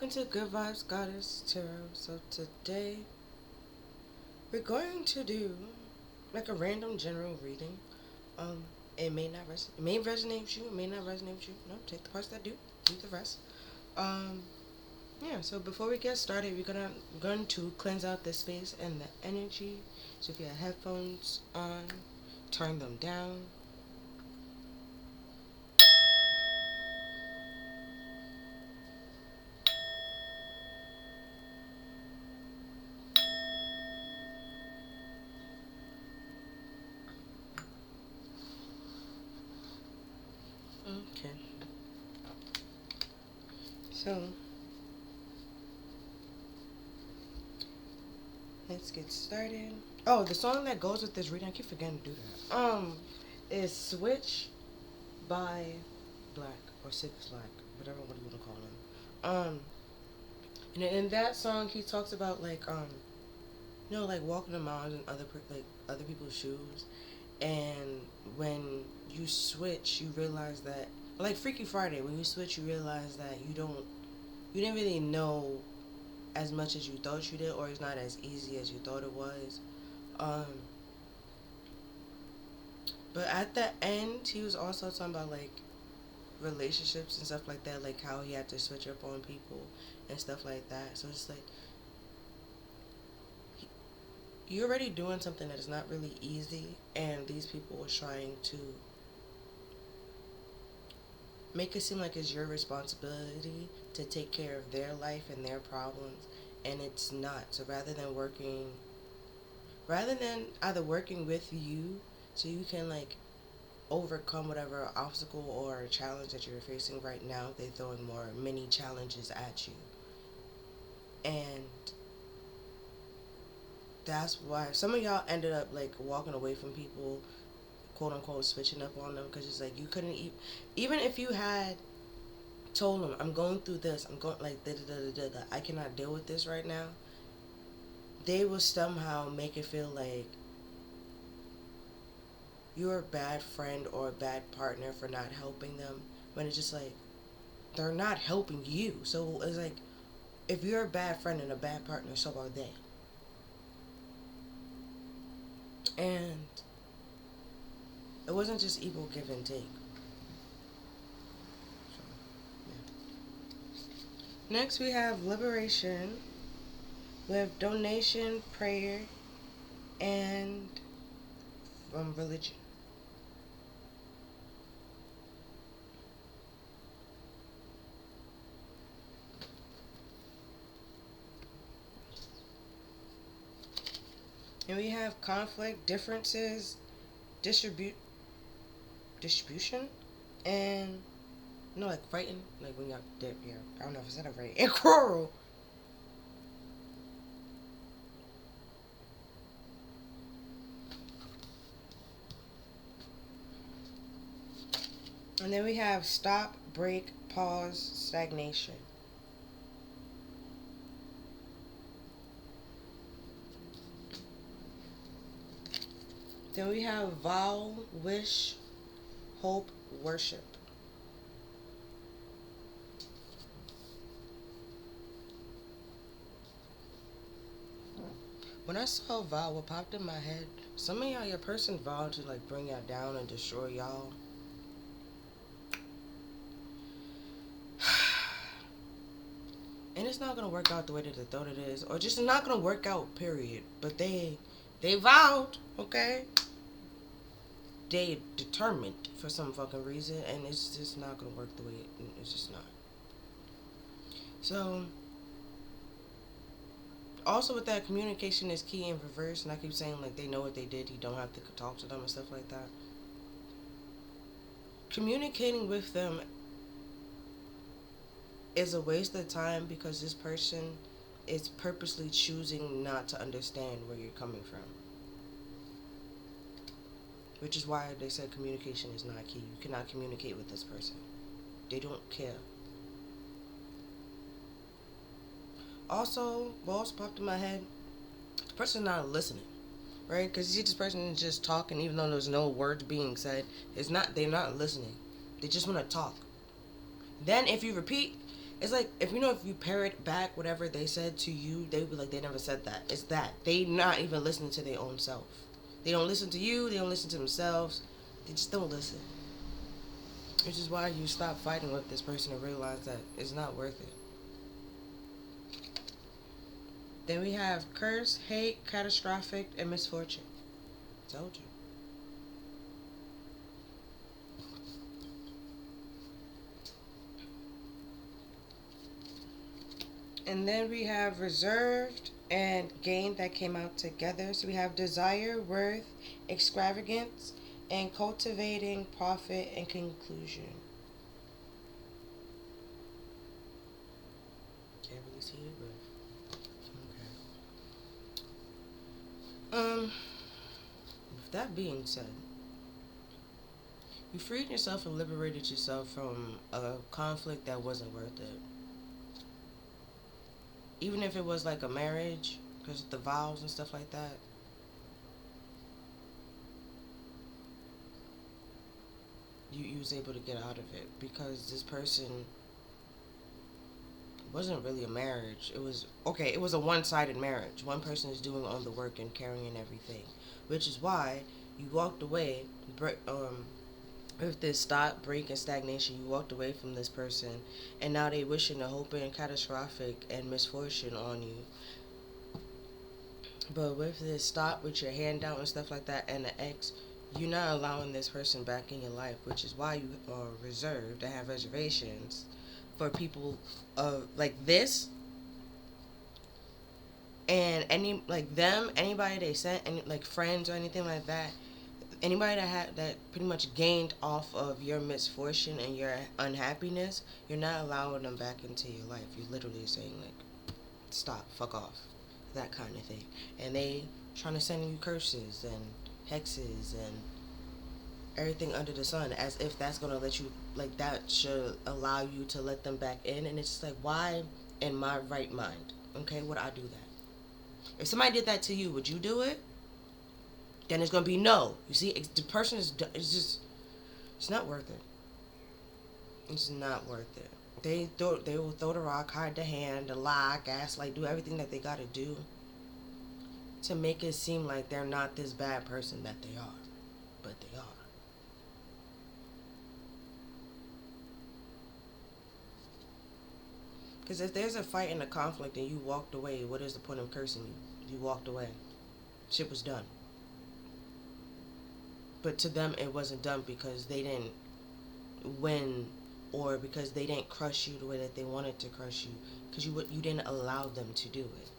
welcome to Good Vibes Goddess Tarot. So today we're going to do like a random general reading. It may not it may resonate with you, it may not resonate with you. No, take the parts that do, leave the rest. Um, yeah. So before we get started, we're going to cleanse out the space and the energy. So if you have headphones on, turn them down. Okay. So let's get started. Oh, the song that goes with this reading, I keep forgetting to do that. Is Switch by Black or Six Black, whatever what you want to call him. And in that song, he talks about like like walking the mountains in other people's shoes, and when you switch, you realize that like Freaky Friday, when you switch, you realize that you didn't really know as much as you thought you did, or it's not as easy as you thought it was. Um, but at the end, he was also talking about like relationships and stuff like that, like how he had to switch up on people and stuff like that. So it's like you're already doing something that is not really easy, and these people are trying to make it seem like it's your responsibility to take care of their life and their problems, and it's not. So rather than either working with you so you can like overcome whatever obstacle or challenge that you're facing right now, they throwing more mini challenges at you. And that's why some of y'all ended up like walking away from people, quote unquote switching up on them, because it's like you couldn't even if you had told them, I'm going through this, I'm going like I cannot deal with this right now, they will somehow make it feel like you're a bad friend or a bad partner for not helping them, when it's just like they're not helping you. So it's like, if you're a bad friend and a bad partner, so are they. And it wasn't just equal give and take. So, yeah. Next we have liberation with donation, prayer, and religion. And we have conflict, differences, distribution, and like fighting, like when y'all dip, yeah. I don't know if I said it right. And quarrel. And then we have stop, break, pause, stagnation. Then we have vow, wish, hope, worship. When I saw vow, what popped in my head, some of y'all, your person vowed to like bring y'all down and destroy y'all. And it's not gonna work out the way that they thought it is, or just not gonna work out, period. But they vowed, okay? They determined for some fucking reason, and it's just not gonna work the way it's just not. So also with that, communication is key in reverse, and I keep saying like they know what they did, you don't have to talk to them and stuff like that. Communicating with them is a waste of time, because this person is purposely choosing not to understand where you're coming from. Which is why they said communication is not key. You cannot communicate with this person. They don't care. Also, balls popped in my head, the person's not listening, right? Because you see this person is just talking, even though there's no words being said. They're not listening. They just want to talk. Then if you repeat, It's like, if you know, if you parrot back whatever they said to you, they would be like, they never said that. It's that. They not even listening to their own self. They don't listen to you, they don't listen to themselves. They just don't listen. Which is why you stop fighting with this person and realize that it's not worth it. Then we have curse, hate, catastrophic, and misfortune. Told you. And then we have reserved and gain that came out together. So we have desire, worth, extravagance, and cultivating profit and conclusion. Can't really see it, but okay. With that being said, you freed yourself and liberated yourself from a conflict that wasn't worth it. Even if it was like a marriage, because the vows and stuff like that. You was able to get out of it because this person wasn't really a marriage. It was okay. It was a one-sided marriage. One person is doing all the work and carrying everything, which is why you walked away. With this stop, break, and stagnation, you walked away from this person, and now they wishing the hope and catastrophic and misfortune on you. But with this stop, with your hand out and stuff like that, and the X, you're not allowing this person back in your life, which is why you are reserved and have reservations for people of like this and any like them, anybody they sent, any like friends or anything like that. Anybody that had that pretty much gained off of your misfortune and your unhappiness, you're not allowing them back into your life. You're literally saying like, stop, fuck off, that kind of thing. And they trying to send you curses and hexes and everything under the sun, as if that's gonna let you like that should allow you to let them back in. And it's just like, why in my right mind, okay, would I do that? If somebody did that to you, would you do it? Then it's gonna be no. You see, the person is, it's just, it's not worth it. It's not worth it. They will throw the rock, hide the hand, lie, gaslight, do everything that they gotta do to make it seem like they're not this bad person that they are, but they are. Because if there's a fight and a conflict and you walked away, what is the point of cursing you? You walked away. Shit was done. But to them, it wasn't done because they didn't win, or because they didn't crush you the way that they wanted to crush you, because you didn't allow them to do it.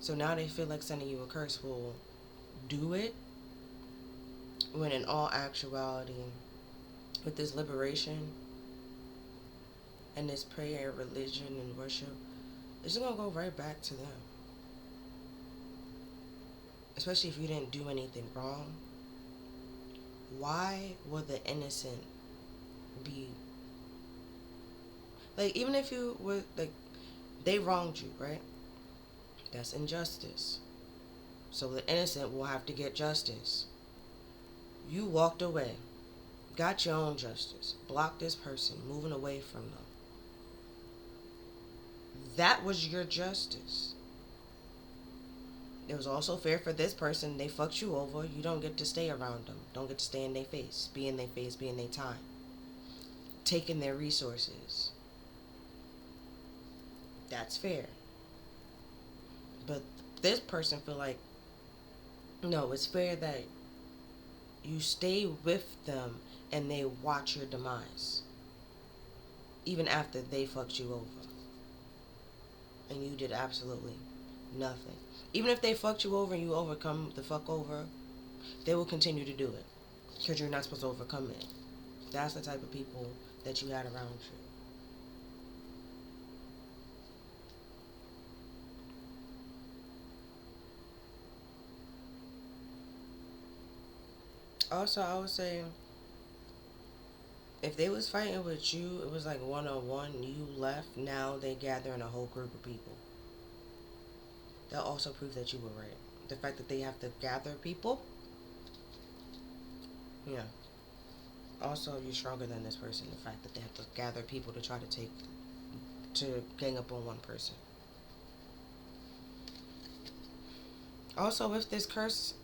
So now they feel like sending you a curse will do it, when in all actuality, with this liberation and this prayer, religion, and worship, it's gonna go right back to them. Especially if you didn't do anything wrong. Why will the innocent be like, even if you were like, they wronged you, right? That's injustice. So the innocent will have to get justice. You walked away, got your own justice, blocked this person, moving away from them. That was your justice. It was also fair for this person. They fucked you over. You don't get to stay around them. Don't get to stay in their face. Be in their face. Be in their time. Taking their resources. That's fair. But this person feel like, no, it's fair that you stay with them and they watch your demise. Even after they fucked you over. And you did absolutely nothing. Even if they fucked you over and you overcome the fuck over, they will continue to do it. Because you're not supposed to overcome it. That's the type of people that you had around you. Also, I would say, if they was fighting with you, it was like one-on-one, you left, now they gathering a whole group of people. That also proves that you were right. The fact that they have to gather people, yeah. also you're stronger than this person. The fact that they have to gather people to try to gang up on one person. Also, with this curse,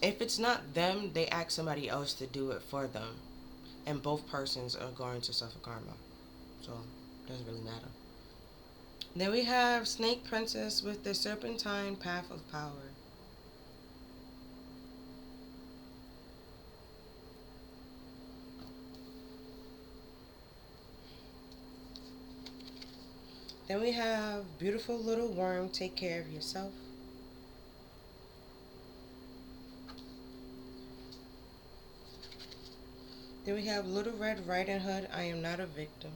if it's not them, they ask somebody else to do it for them, and both persons are going to suffer karma. So it doesn't really matter. Then we have Snake Princess with the Serpentine Path of Power. Then we have Beautiful Little Worm, Take Care of Yourself. Then we have Little Red Riding Hood, I Am Not a Victim.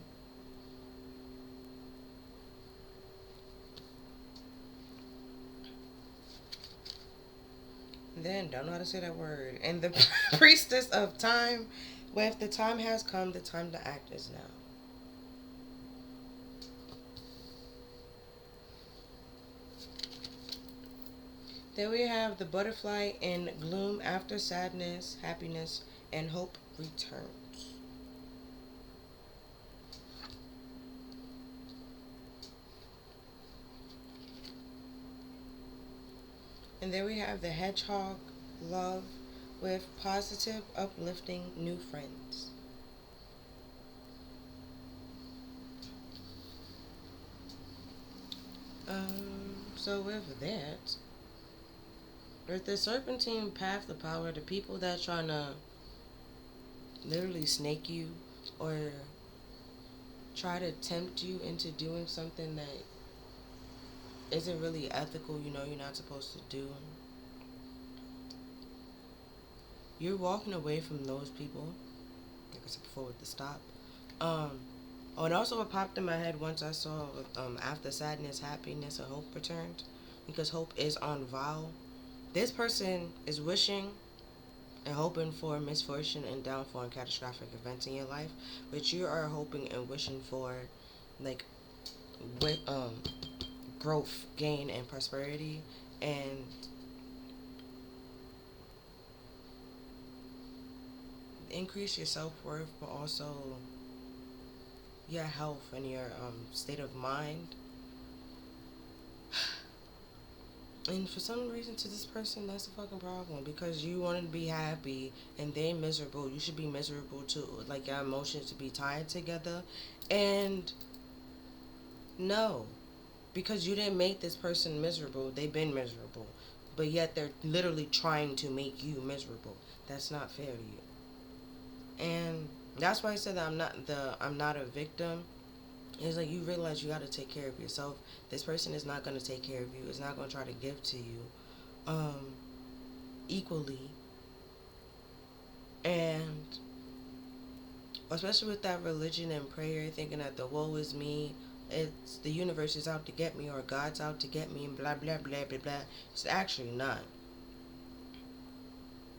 Then, don't know how to say that word. And the Priestess of Time, with the time has come, the time to act is now. Then we have the Butterfly in Gloom, After Sadness, Happiness, and Hope Returns. And then we have the Hedgehog, Love, with Positive, Uplifting, New Friends. So with that, with the Serpentine Path to Power, the people that trying to literally snake you or try to tempt you into doing something that isn't really ethical, you're not supposed to do. You're walking away from those people. Like I said before with the stop. Oh, and also what popped in my head once I saw After Sadness, Happiness, and Hope Returned. Because hope is on vow. This person is wishing and hoping for misfortune and downfall and catastrophic events in your life. But you are hoping and wishing for, like, with, growth, gain, and prosperity. And increase your self-worth, but also your health and your state of mind. And for some reason, to this person, that's a fucking problem. Because you want to be happy and they miserable. You should be miserable too. Like, your emotions to be tied together. And no. Because you didn't make this person miserable. They've been miserable. But yet they're literally trying to make you miserable. That's not fair to you. And that's why I said that I'm not a victim. It's like you realize you got to take care of yourself. This person is not going to take care of you. It's not going to try to give to you equally. And especially with that religion and prayer, thinking that the woe is me, it's the universe is out to get me, or God's out to get me, and blah blah blah blah blah. It's actually not.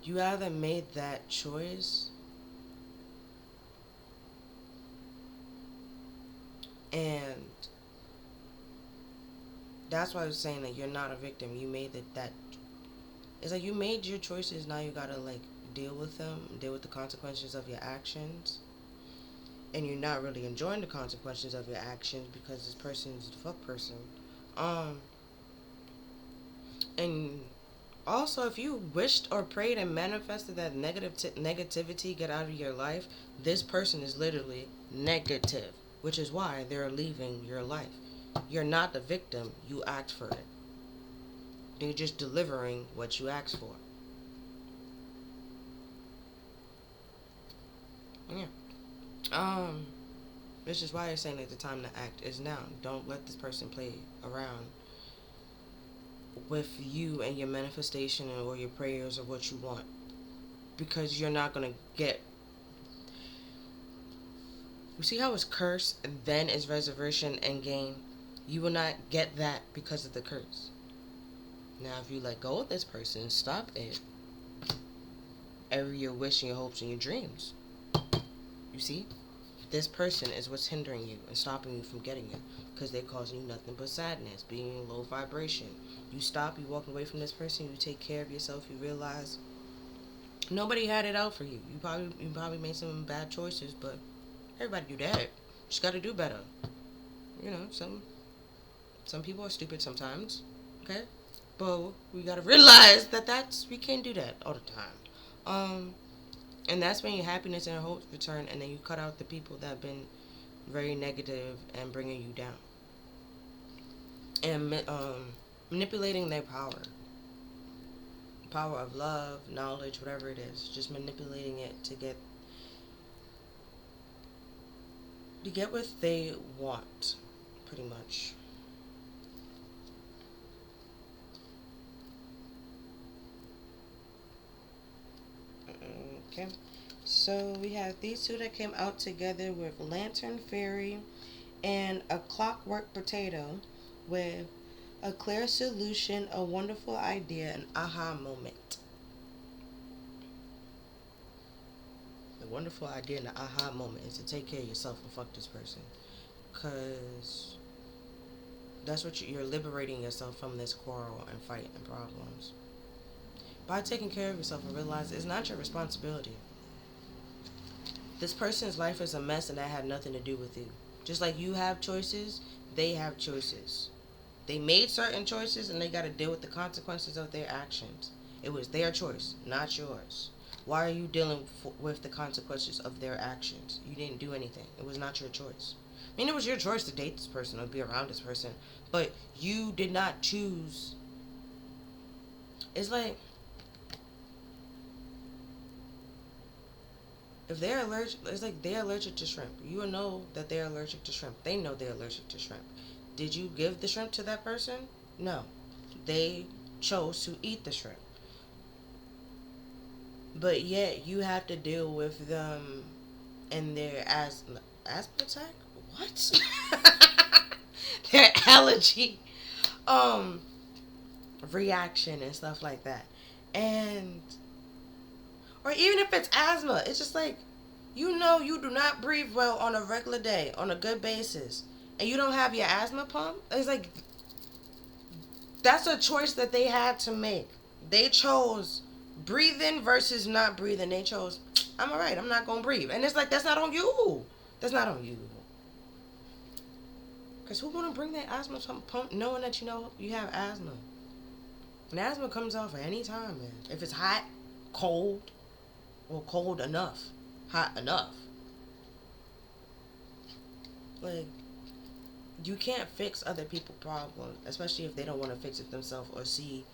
You either made that choice, and that's why I was saying that you're not a victim. You made that. It's like you made your choices. Now you gotta like deal with them, deal with the consequences of your actions, and you're not really enjoying the consequences of your actions because this person is the fuck person. Um, and also, if you wished or prayed and manifested that negativity get out of your life, this person is literally negative, which is why they're leaving your life. You're not the victim. You act for it. They're just delivering what you asked for. Yeah. Which is why I'm saying that the time to act is now. Don't let this person play around with you and your manifestation or your prayers or what you want. Because you're not going to get. You see how it's curse and then it's resurrection and gain? You will not get that because of the curse. Now, if you let go of this person, stop it. Every your wish and your hopes and your dreams. You see? This person is what's hindering you and stopping you from getting it. Because they're causing you nothing but sadness, being low vibration. You stop, you walk away from this person, you take care of yourself, you realize Nobody had it out for you. You probably made some bad choices, but everybody do that. Just got to do better. You know, some people are stupid sometimes. Okay, but we gotta realize that we can't do that all the time. And that's when your happiness and hope return, and then you cut out the people that have been very negative and bringing you down, and manipulating their power of love, knowledge, whatever it is, just manipulating it to get what they want, pretty much. Okay. So we have these two that came out together with Lantern Fairy and a Clockwork Potato with a clear solution, a wonderful idea, an aha moment. The wonderful idea and the aha moment is to take care of yourself and fuck this person. Because that's what you're liberating yourself from this quarrel and fight and problems. By taking care of yourself and realize it's not your responsibility. This person's life is a mess and that had nothing to do with you. Just like you have choices, they have choices. They made certain choices and they got to deal with the consequences of their actions. It was their choice, not yours. Why are you dealing with the consequences of their actions? You didn't do anything. It was not your choice. I mean, it was your choice to date this person or be around this person, but you did not choose. It's like, if they're allergic, it's like they're allergic to shrimp. You know that they're allergic to shrimp. They know they're allergic to shrimp. Did you give the shrimp to that person? No. They chose to eat the shrimp. But yet you have to deal with them and their asthma attack? What? Their allergy reaction and stuff like that. And or even if it's asthma, it's just like, you know, you do not breathe well on a regular day, on a good basis, and you don't have your asthma pump. It's like, that's a choice that they had to make. They chose breathing versus not breathing. They chose, I'm alright, I'm not gonna breathe. And it's like, that's not on you. That's not on you. Because who gonna bring their asthma pump knowing that you know you have asthma? And asthma comes off at any time, man. If it's hot, cold, or cold enough, hot enough. Like, you can't fix other people's problems, especially if they don't want to fix it themselves or see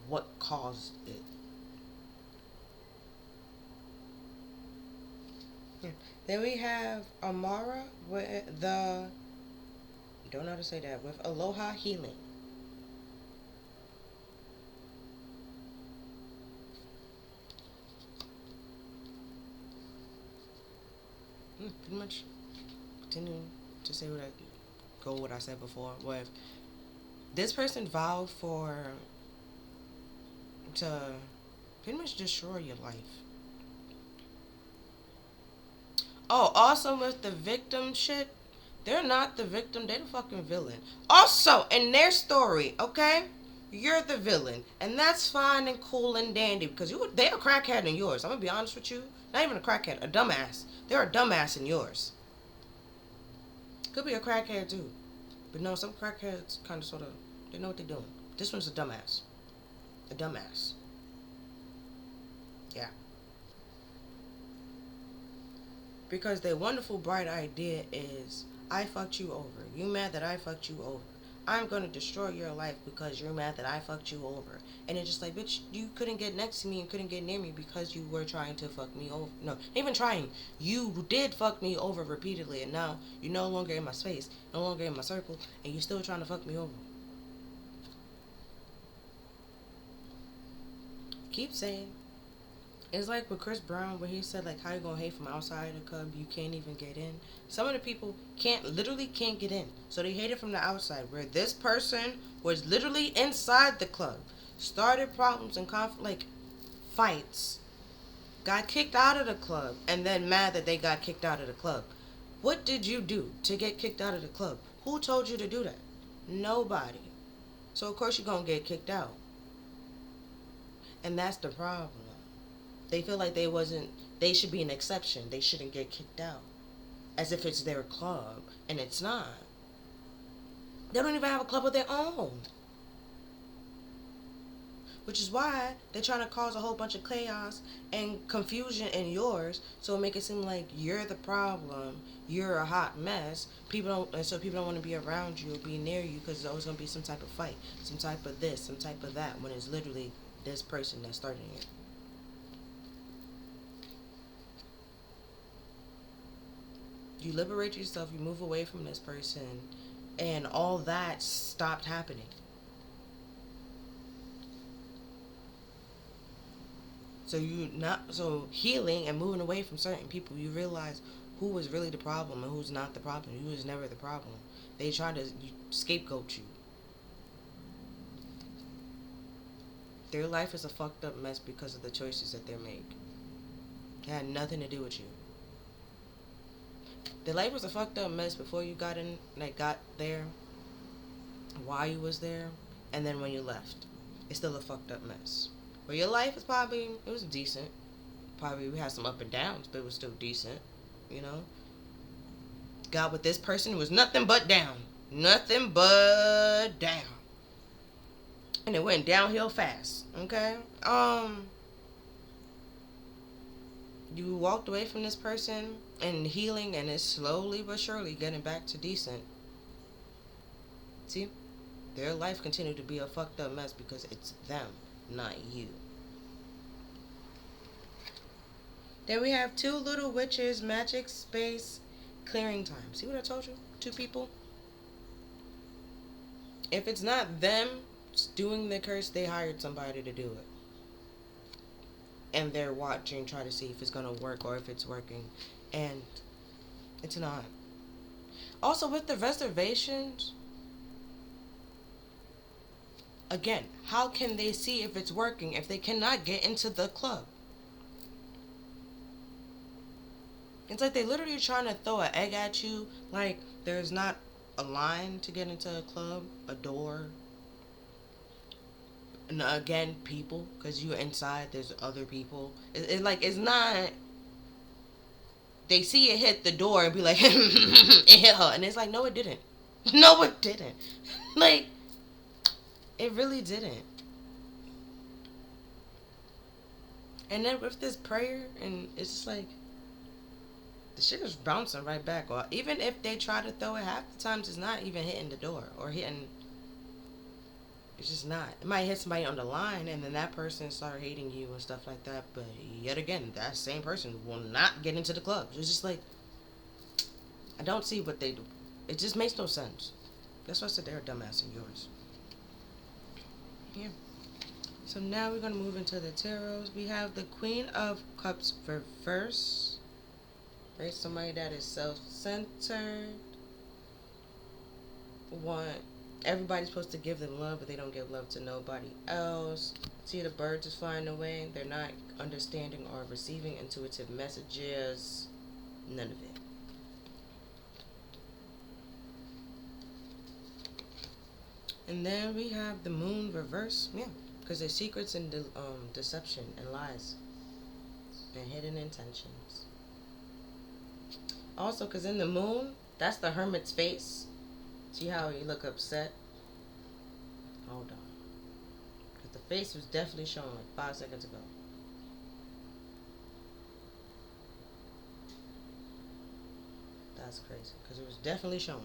what caused it. Yeah. Then we have Amara with don't know how to say that, with Aloha Healing. Pretty much continue to say what I said before. With this person vowed to pretty much destroy your life. Oh, also with the victim shit, they're not the victim, they're the fucking villain. Also, in their story, okay, you're the villain, and that's fine and cool and dandy because they're a crackhead in yours. I'm gonna be honest with you, not even a crackhead, a dumbass. They're a dumbass in yours. Could be a crackhead too, but no, some crackheads kind of sort of they know what they're doing. This one's a dumbass. A dumbass. Yeah. Because their wonderful bright idea is, I fucked you over. You mad that I fucked you over. I'm going to destroy your life because you're mad that I fucked you over. And it's just like, bitch, you couldn't get next to me and couldn't get near me because you were trying to fuck me over. No, not even trying. You did fuck me over repeatedly, and now you're no longer in my space, no longer in my circle, and you're still trying to fuck me over. Keep saying. It's like with Chris Brown where he said, like, how you gonna hate from outside the club, you can't even get in. Some of the people literally can't get in, so they hate it from the outside, where this person was literally inside the club, started problems and conflict, like fights, got kicked out of the club, and then mad that they got kicked out of the club. What did you do to get kicked out of the club? Who told you to do that? Nobody. So of course you're gonna get kicked out. And that's the problem. They feel like they should be an exception. They shouldn't get kicked out. As if it's their club. And it's not. They don't even have a club of their own. Which is why they're trying to cause a whole bunch of chaos and confusion in yours, so make it seem like you're the problem, you're a hot mess. So people don't want to be around you or be near you because there's always going to be some type of fight, some type of this, some type of that, when it's literally this person that's starting it. You liberate yourself, you move away from this person, and all that stopped happening. So healing and moving away from certain people, you realize who was really the problem and who's not the problem. Who was never the problem. They try to scapegoat you. Their life is a fucked up mess because of the choices that they make. It had nothing to do with you. Their life was a fucked up mess before you got there, while you was there, and then when you left. It's still a fucked up mess. But your life is it was decent. Probably we had some up and downs, but it was still decent, you know? Got with this person was nothing but down. Nothing but down. And it went downhill fast, okay? You walked away from this person and healing, and it's slowly but surely getting back to decent. See? Their life continued to be a fucked up mess because it's them, not you. Then we have 2 little witches, magic space, clearing time. See what I told you? 2 people. If it's not them doing the curse, they hired somebody to do it. And they're watching, try to see if it's going to work or if it's working. And it's not. Also, with the reservations, again, how can they see if it's working if they cannot get into the club? It's like they literally trying to throw an egg at you. Like there's not a line to get into a club, a door. And again, people, because you're inside, there's other people. It's not. They see it hit the door and be like, it hit her. And it's like, no, it didn't. No, it didn't. Like, it really didn't. And then with this prayer, and it's just like, the shit is bouncing right back. Or even if they try to throw it, half the times it's not even hitting the door or hitting. It's just not. It might hit somebody on the line, and then that person start hating you and stuff like that. But yet again, that same person will not get into the club. It's just like, I don't see what they do. It just makes no sense. That's why I said they're a dumbass in yours. Yeah. So now we're going to move into the tarots. We have the Queen of Cups reverse. Right? Somebody that is self-centered. Everybody's supposed to give them love, but they don't give love to nobody else. See, the birds is flying away. They're not understanding or receiving intuitive messages. None of it. And then we have the moon reverse. Yeah, because there's secrets and deception and lies and hidden intentions. Also, because in the moon, that's the hermit's face. See how he look upset? Hold on. Because the face was definitely showing like 5 seconds ago. That's crazy. Because it was definitely showing.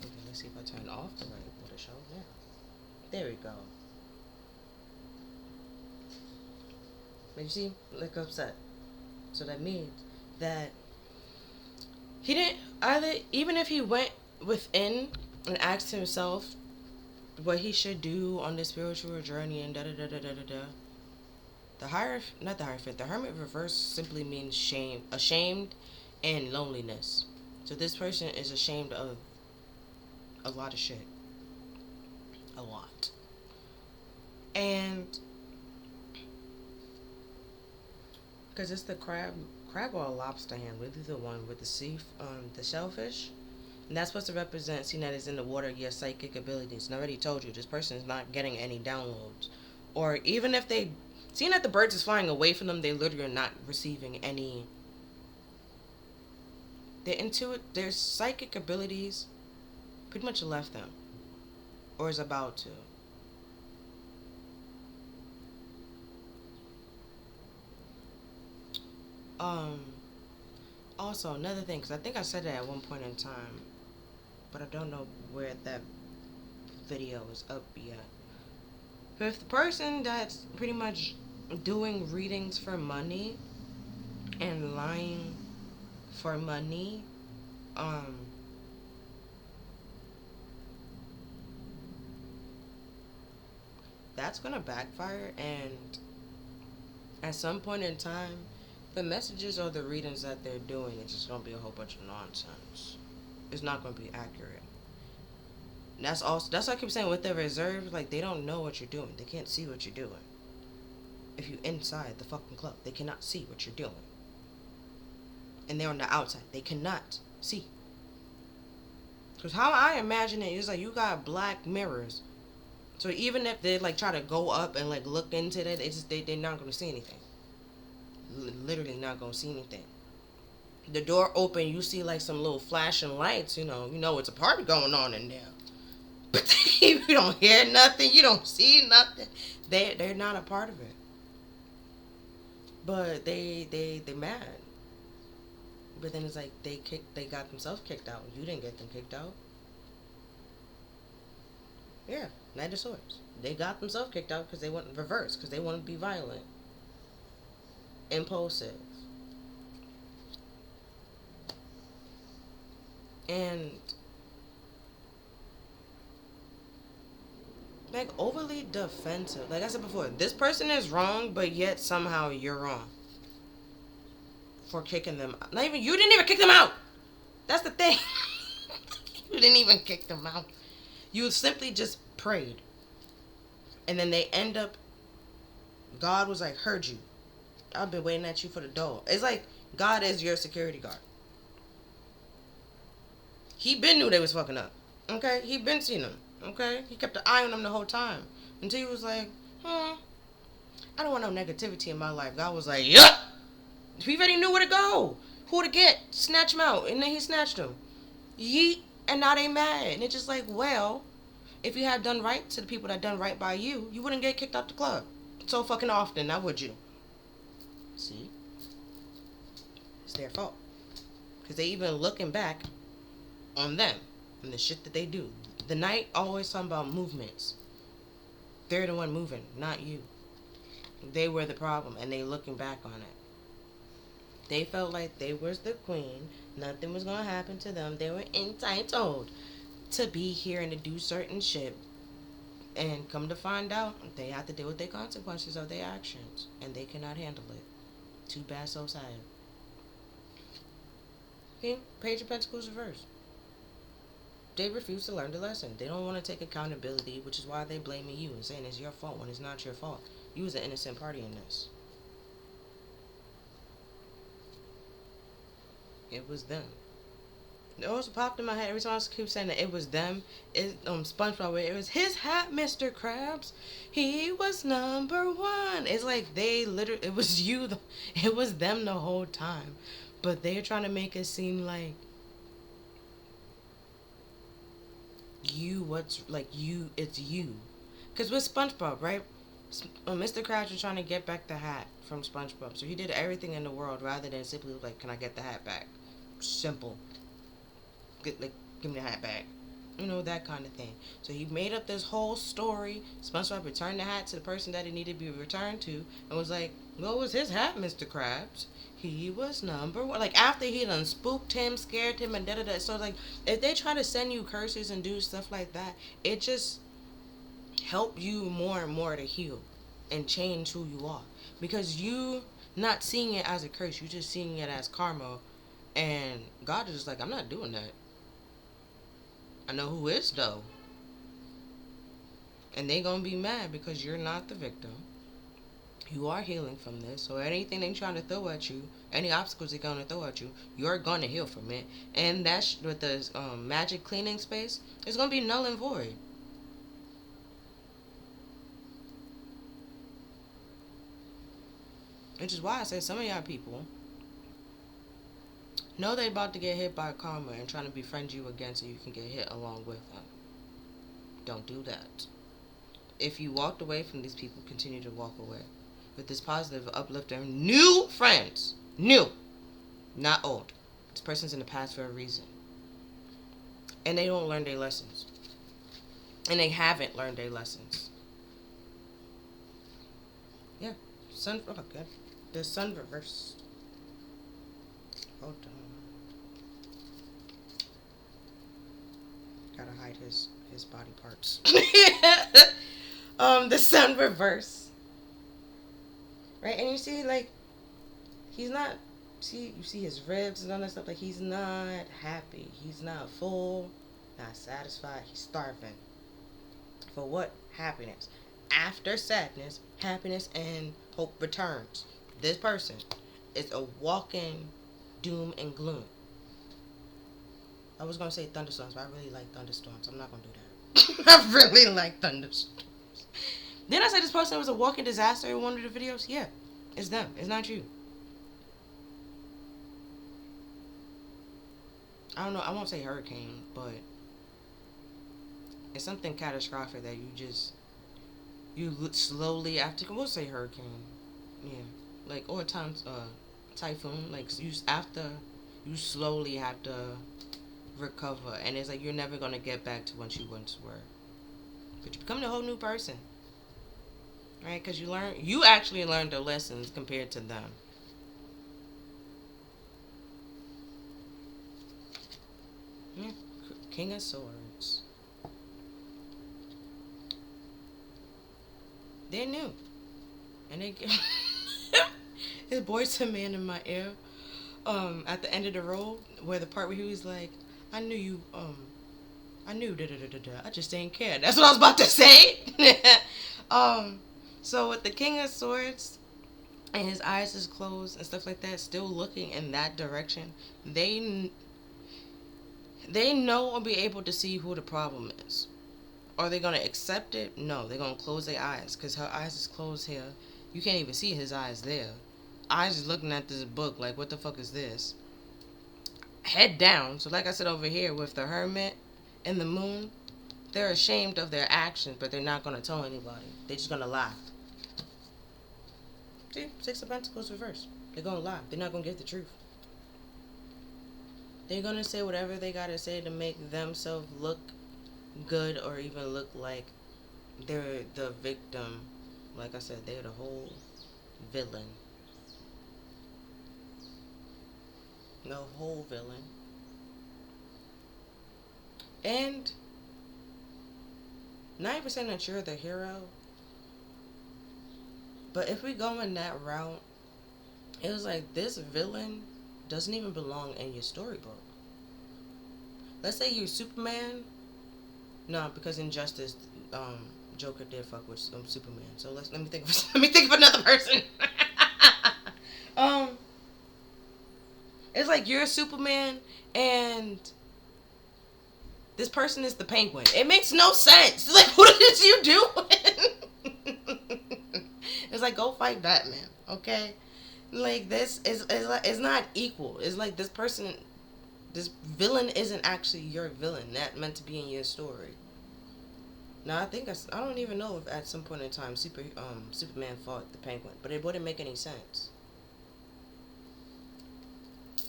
Okay, let's see if I turn off the light. Will it show? Yeah. There we go. But you see? Look upset. So that means that he didn't either, even if he went within and asked himself what he should do on this spiritual journey and the hermit reverse simply means shame, ashamed and loneliness. So this person is ashamed of a lot of shit. A lot. And because it's the crab or a lobster hand, really the one with the shellfish. And that's supposed to represent, seeing that it's in the water, your psychic abilities. And I already told you, this person is not getting any downloads Or even if they, seeing that the birds is flying away from them, they literally are not receiving any. Their psychic abilities pretty much left them. Or is about to. Um, Also, another thing, because I think I said that at one point in time, but I don't know where that video is up yet. But if the person that's pretty much doing readings for money and lying for money, um, that's gonna backfire, and at some point in time, the messages or the readings that they're doing, it's just gonna be a whole bunch of nonsense. It's not gonna be accurate. That's why I keep saying with the reserves, like they don't know what you're doing. They can't see what you're doing. If you're inside the fucking club, they cannot see what you're doing. And they're on the outside. They cannot see. Because how I imagine it is like you got black mirrors. So even if they like try to go up and like look into that, they're not gonna see anything. Literally not gonna see anything. The door open, you see like some little flashing lights. You know it's a party going on in there. But you don't hear nothing. You don't see nothing. They're not a part of it. But they're mad. But then it's like they got themselves kicked out. You didn't get them kicked out. Yeah, Knight of Swords. They got themselves kicked out because they went reverse, because they want to be violent, impulsive, and like overly defensive. Like I said before, this person is wrong, but yet somehow you're wrong for kicking them out. You didn't even kick them out. That's the thing. You didn't even kick them out. You simply just prayed. And then they end up, God was like, heard you. I've been waiting at you for the door. It's like God is your security guard. He been knew they was fucking up. Okay? He been seen them. Okay? He kept an eye on them the whole time. Until he was like, I don't want no negativity in my life. God was like, yup. He already knew where to go. Who to get. Snatch him out. And then he snatched him. Yeet. And now they mad. And it's just like, well, if you had done right to the people that done right by you, you wouldn't get kicked out the club so fucking often, now would you? See? It's their fault. Because they even looking back on them and the shit that they do. The Knight always talking about movements. They're the one moving, not you. They were the problem, and they looking back on it. They felt like they was the queen. Nothing was going to happen to them. They were entitled to be here and to do certain shit. And come to find out, they have to deal with the consequences of their actions. And they cannot handle it. Too bad, so sad. Okay? Page of Pentacles reversed. They refuse to learn the lesson. They don't want to take accountability, which is why they blaming you and saying it's your fault when it's not your fault. You was an innocent party in this. It was them. It also popped in my head every time I keep saying that it was them. SpongeBob, it was his hat, Mr. Krabs. He was number one. It's like they literally, it was you. It was them the whole time. But they're trying to make it seem like it's you. Because with SpongeBob, right? Mr. Krabs was trying to get back the hat from SpongeBob. So he did everything in the world rather than simply like, can I get the hat back? Simple. Give me the hat back. That kind of thing. So he made up this whole story. SpongeBob returned the hat to the person that it needed to be returned to and was like, what was his hat, Mr. Krabs? He was number one. Like, after he done spooked him, scared him, and da-da-da. So, like, if they try to send you curses and do stuff like that, it just help you more and more to heal and change who you are. Because you not seeing it as a curse, you just seeing it as karma. And God is just like, I'm not doing that. I know who is, though. And they gonna be mad because you're not the victim. You are healing from this. So anything they're trying to throw at you, any obstacles they're gonna throw at you, you're gonna heal from it. And that's with the magic cleaning space, it's gonna be null and void. Which is why I say some of y'all people know they about to get hit by karma and trying to befriend you again so you can get hit along with them. Don't do that. If you walked away from these people, continue to walk away. With this positive, uplifting, new friends. New. Not old. This person's in the past for a reason. And they don't learn their lessons. And they haven't learned their lessons. Yeah. Sun. Oh, God. The sun reversed. Hold on. Gotta hide his body parts. The sun reverse. Right? And you see, like, he's not, you see his ribs and all that stuff, like, he's not happy. He's not full, not satisfied. He's starving. For what? Happiness. After sadness, happiness and hope returns. This person is a walking doom and gloom. I was going to say thunderstorms, but I really like thunderstorms. I'm not going to do that. I really like thunderstorms. Didn't I say this person was a walking disaster in one of the videos? Yeah. It's them. It's not you. I don't know. I won't say hurricane, but it's something catastrophic that you slowly after. We'll say hurricane. Yeah. Like, or typhoon. Like, after you slowly have to recover. And it's like you're never going to get back to what you once were. But you're becoming a whole new person. Right? Because you actually learned the lessons compared to them. Yeah. King of Swords. They're new. And they his voice to man in my ear. At the end of the road, where the part where he was like, I knew I just didn't care. That's what I was about to say. So with the King of Swords and his eyes is closed and stuff like that, still looking in that direction, they know or be able to see who the problem is. Are they going to accept it? No, they're going to close their eyes because her eyes is closed here. You can't even see his eyes there. Eyes is looking at this book like, what the fuck is this? Head down. So like I said over here with the Hermit and the Moon, they're ashamed of their actions, but they're not going to tell anybody. They're just going to lie. See? Six of Pentacles reversed. They're going to lie. They're not going to give the truth. They're going to say whatever they got to say to make themselves look good or even look like they're the victim. Like I said, they're the whole villain. The whole villain. And 90% that you're the hero. But if we go in that route, it was like this villain doesn't even belong in your storybook. Let's say you're Superman. No, because in Justice, Joker did fuck with Superman. So let me think of another person. It's like you're Superman and this person is the Penguin. It makes no sense. Like, what is you doing? It's like, go fight Batman, okay? Like, this is it's not equal. It's like this villain isn't actually your villain. That meant to be in your story. Now, I don't even know if at some point in time Superman fought the Penguin, but it wouldn't make any sense.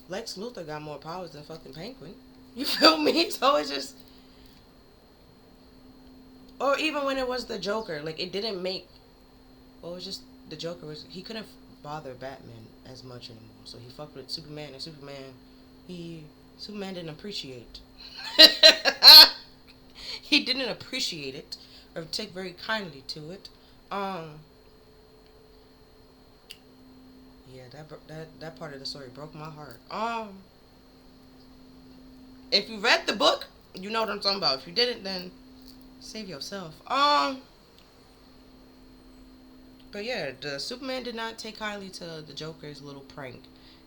Lex Luthor got more powers than fucking Penguin. You feel me? So it's just... Or even when it was the Joker, like, it didn't make... Well, it was just... The Joker was... He couldn't bother Batman as much anymore. So he fucked with Superman, and Superman didn't appreciate. He didn't appreciate it, or take very kindly to it. Yeah, that part of the story broke my heart. If you read the book, you know what I'm talking about. If you didn't, then save yourself. But yeah, the Superman did not take kindly to the Joker's little prank,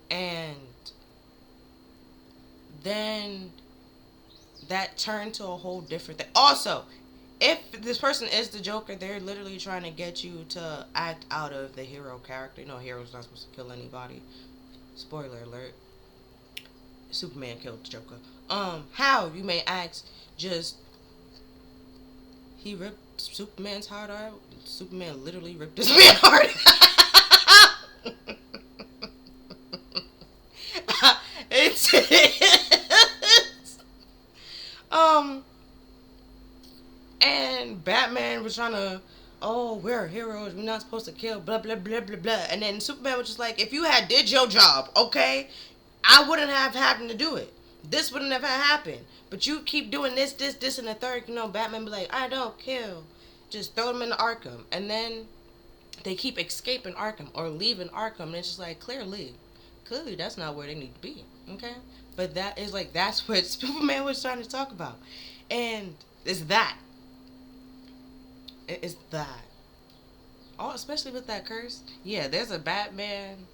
and then that turned to a whole different thing. Also, if this person is the Joker, they're literally trying to get you to act out of the hero character. You know, hero's not supposed to kill anybody. Spoiler alert. Superman killed the Joker. How, you may ask, just he ripped Superman's heart out. Superman literally ripped his man's heart out. it's um and Batman was trying to, oh, we're heroes, we're not supposed to kill, blah blah blah blah blah. And then Superman was just like, if you had did your job, okay, I wouldn't have happened to do it. This wouldn't have happened. But you keep doing this, and the third. You know, Batman be like, I don't kill. Just throw them in Arkham. And then they keep escaping Arkham or leaving Arkham. And it's just like, clearly, that's not where they need to be. Okay? But that is like, that's what Superman was trying to talk about. And it's that. It's that. Oh, especially with that curse. Yeah, there's a Batman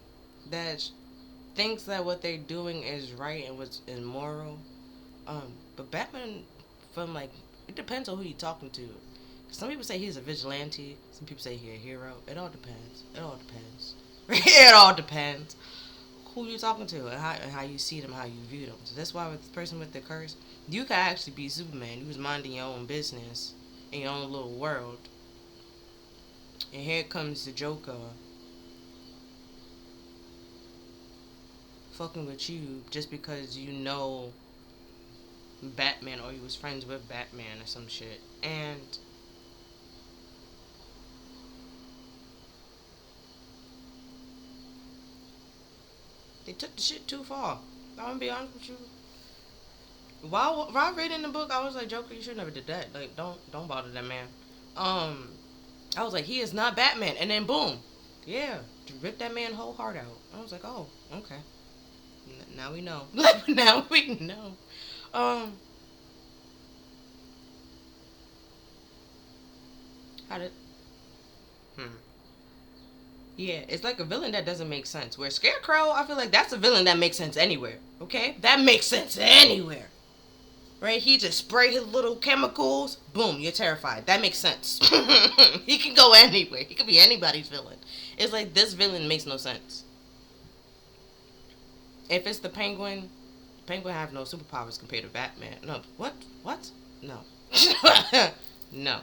that thinks that what they're doing is right and what's immoral. But Batman, from like, it depends on who you're talking to. Some people say he's a vigilante. Some people say he's a hero. It all depends. It all depends. It all depends who you're talking to and how you see them, how you view them. So that's why with the person with the curse, you could actually be Superman. You was minding your own business in your own little world. And here comes the Joker fucking with you just because you know Batman or you was friends with Batman or some shit. And they took the shit too far. I'm gonna be honest with you. While reading the book, I was like, Joker, you should never did that. Like, don't bother that man. I was like, he is not Batman. And then boom, yeah, ripped that man's whole heart out. I was like, oh, okay. Now we know. Now we know. How did? Yeah, it's like a villain that doesn't make sense. Where Scarecrow, I feel like that's a villain that makes sense anywhere. Okay, that makes sense anywhere. Right? He just spray his little chemicals. Boom, you're terrified. That makes sense. He can go anywhere. He could be anybody's villain. It's like this villain makes no sense. If it's the Penguin have no superpowers compared to Batman. No, what? No, no.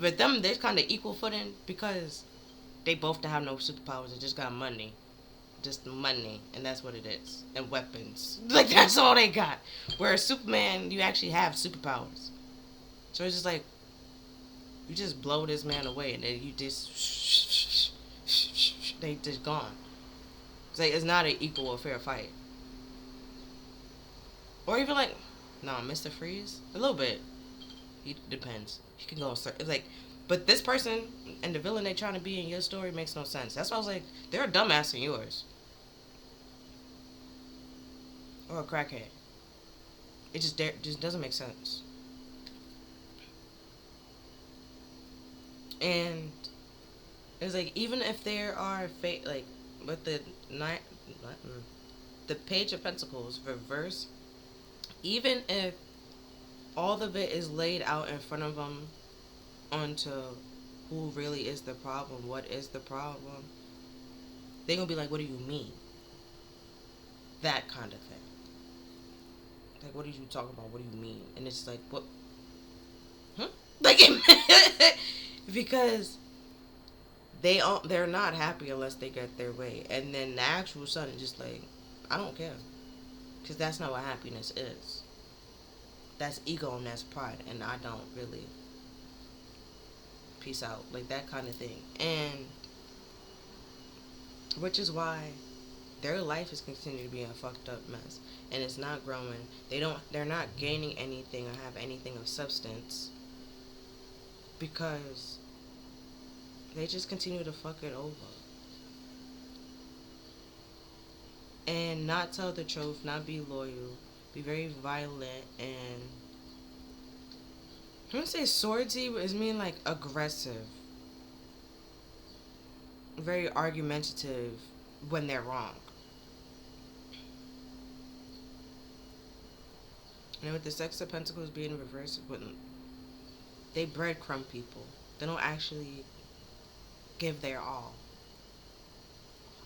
But them, they're kind of equal footing because they both have no superpowers. They just got money. Just money. And that's what it is. And weapons. Like, that's all they got. Whereas Superman, you actually have superpowers. So it's just like, you just blow this man away and then you just, they just gone. It's like, it's not an equal or fair fight. Or even like, no, Mr. Freeze? A little bit. It depends. He can go on certain, it's like, but this person and the villain they trying to be in your story makes no sense. That's why I was like, they're a dumbass in yours. Or a crackhead. It just doesn't make sense. And it's like, even if there are like with the Page of Pentacles reverse, even if all of it is laid out in front of them onto who really is the problem, what is the problem, they're gonna be like, what do you mean? That kind of thing. Like, what are you talking about? What do you mean? And it's like, what? Like, because they're not happy unless they get their way. And then the actual son is just like, I don't care. Because that's not what happiness is. That's ego and that's pride. And I don't really. Peace out. Like, that kind of thing. And which is why their life is continuing to be a fucked up mess. And it's not growing. They're not gaining anything or have anything of substance. Because they just continue to fuck it over. And not tell the truth, not be loyal, be very violent, and I'm gonna say swordsy is mean like aggressive, very argumentative when they're wrong. And with the Sex of Pentacles being reversed, wouldn't. They breadcrumb people. They don't actually give their all.